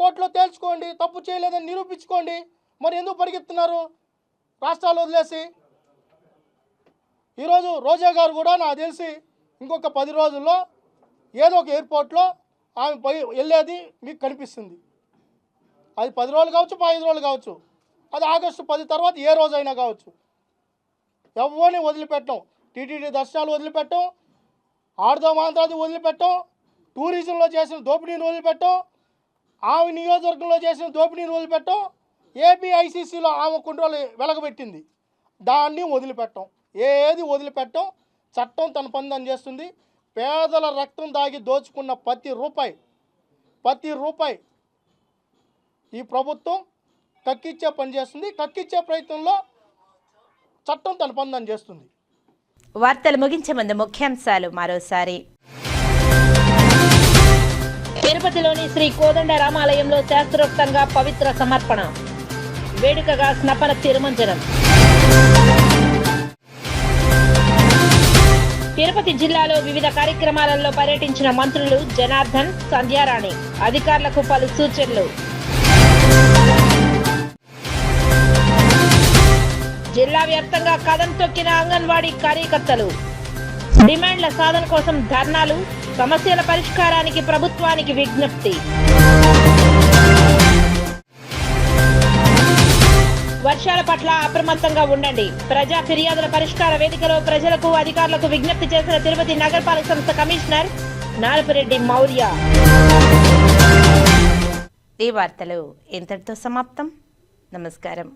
కోర్టులో తేల్చుకోండి, తప్పు చేయలేదని నిరూపించుకోండి. మరి ఎందుకు పరిగెత్తున్నారు రాష్ట్రాలు వదిలేసి? ఈరోజు రోజా గారు కూడా నాకు తెలిసి ఇంకొక 10 రోజుల్లో ఏదో ఒక ఎయిర్పోర్ట్లో ఆమె వెళ్ళేది మీకు కనిపిస్తుంది. అది 10 రోజులు కావచ్చు, 15 రోజులు కావచ్చు, అది ఆగస్టు 10 తర్వాత ఏ రోజైనా కావచ్చు. ఎవరిని వదిలిపెట్టం, టీటీడీ దర్శనాలు వదిలిపెట్టం, ఆడుదాం ఆంధ్రాది వదిలిపెట్టం, టూరిజంలో చేసిన దోపిడీని వదిలిపెట్టం, ఆమె నియోజకవర్గంలో చేసిన దోపిడీని వదిలిపెట్టం, ఏపీఐసీసీలో ఆమె కుండ్రోలు వెలగబెట్టింది, దాన్ని వదిలిపెట్టం. ఏది వదిలిపెట్టం. చట్టం తన పని అని చేస్తుంది. పేదల రక్తం దాగి దోచుకున్న ప్రతి రూపాయి ఈ ప్రభుత్వం కక్కిచ్చే పని చేస్తుంది. కక్కిచ్చే ప్రయత్నంలో చట్టం తన పని అని చేస్తుంది. వార్తలు ముగించే ముందు ముఖ్యాంశాలు మరోసారి. తిరుపతిలోని శ్రీ కోదండ రామాలయంలో శాస్త్రోక్తంగా పవిత్ర సమర్పణ, వేడుకగా స్నపన తిరుమంజనం. తిరుపతి జిల్లాలో వివిధ కార్యక్రమాలలో పర్యటించిన మంత్రులు జనార్దన్, సంధ్యారాణి. అధికారులకు పలు సూచనలు. జిల్లా వ్యాప్తంగా కదం తొక్కిన అంగన్వాడీ కార్యకర్తలు. డిమాండ్ల సాధన కోసం ధర్నాలు, సమస్యల పరిష్కారానికి ప్రభుత్వానికి విజ్ఞప్తి. వర్షాల పట్ల అప్రమత్తంగా ఉండండి. ప్రజా ఫిర్యాదుల పరిష్కార వేదికలో ప్రజలకు అధికారులకు విజ్ఞప్తి చేసిన తిరుపతి నగరపాలక సంస్థ కమిషనర్ నారపురెడ్డి మౌర్య. ఈ వార్తలు ఇంతటితో సమాప్తం. నమస్కారం.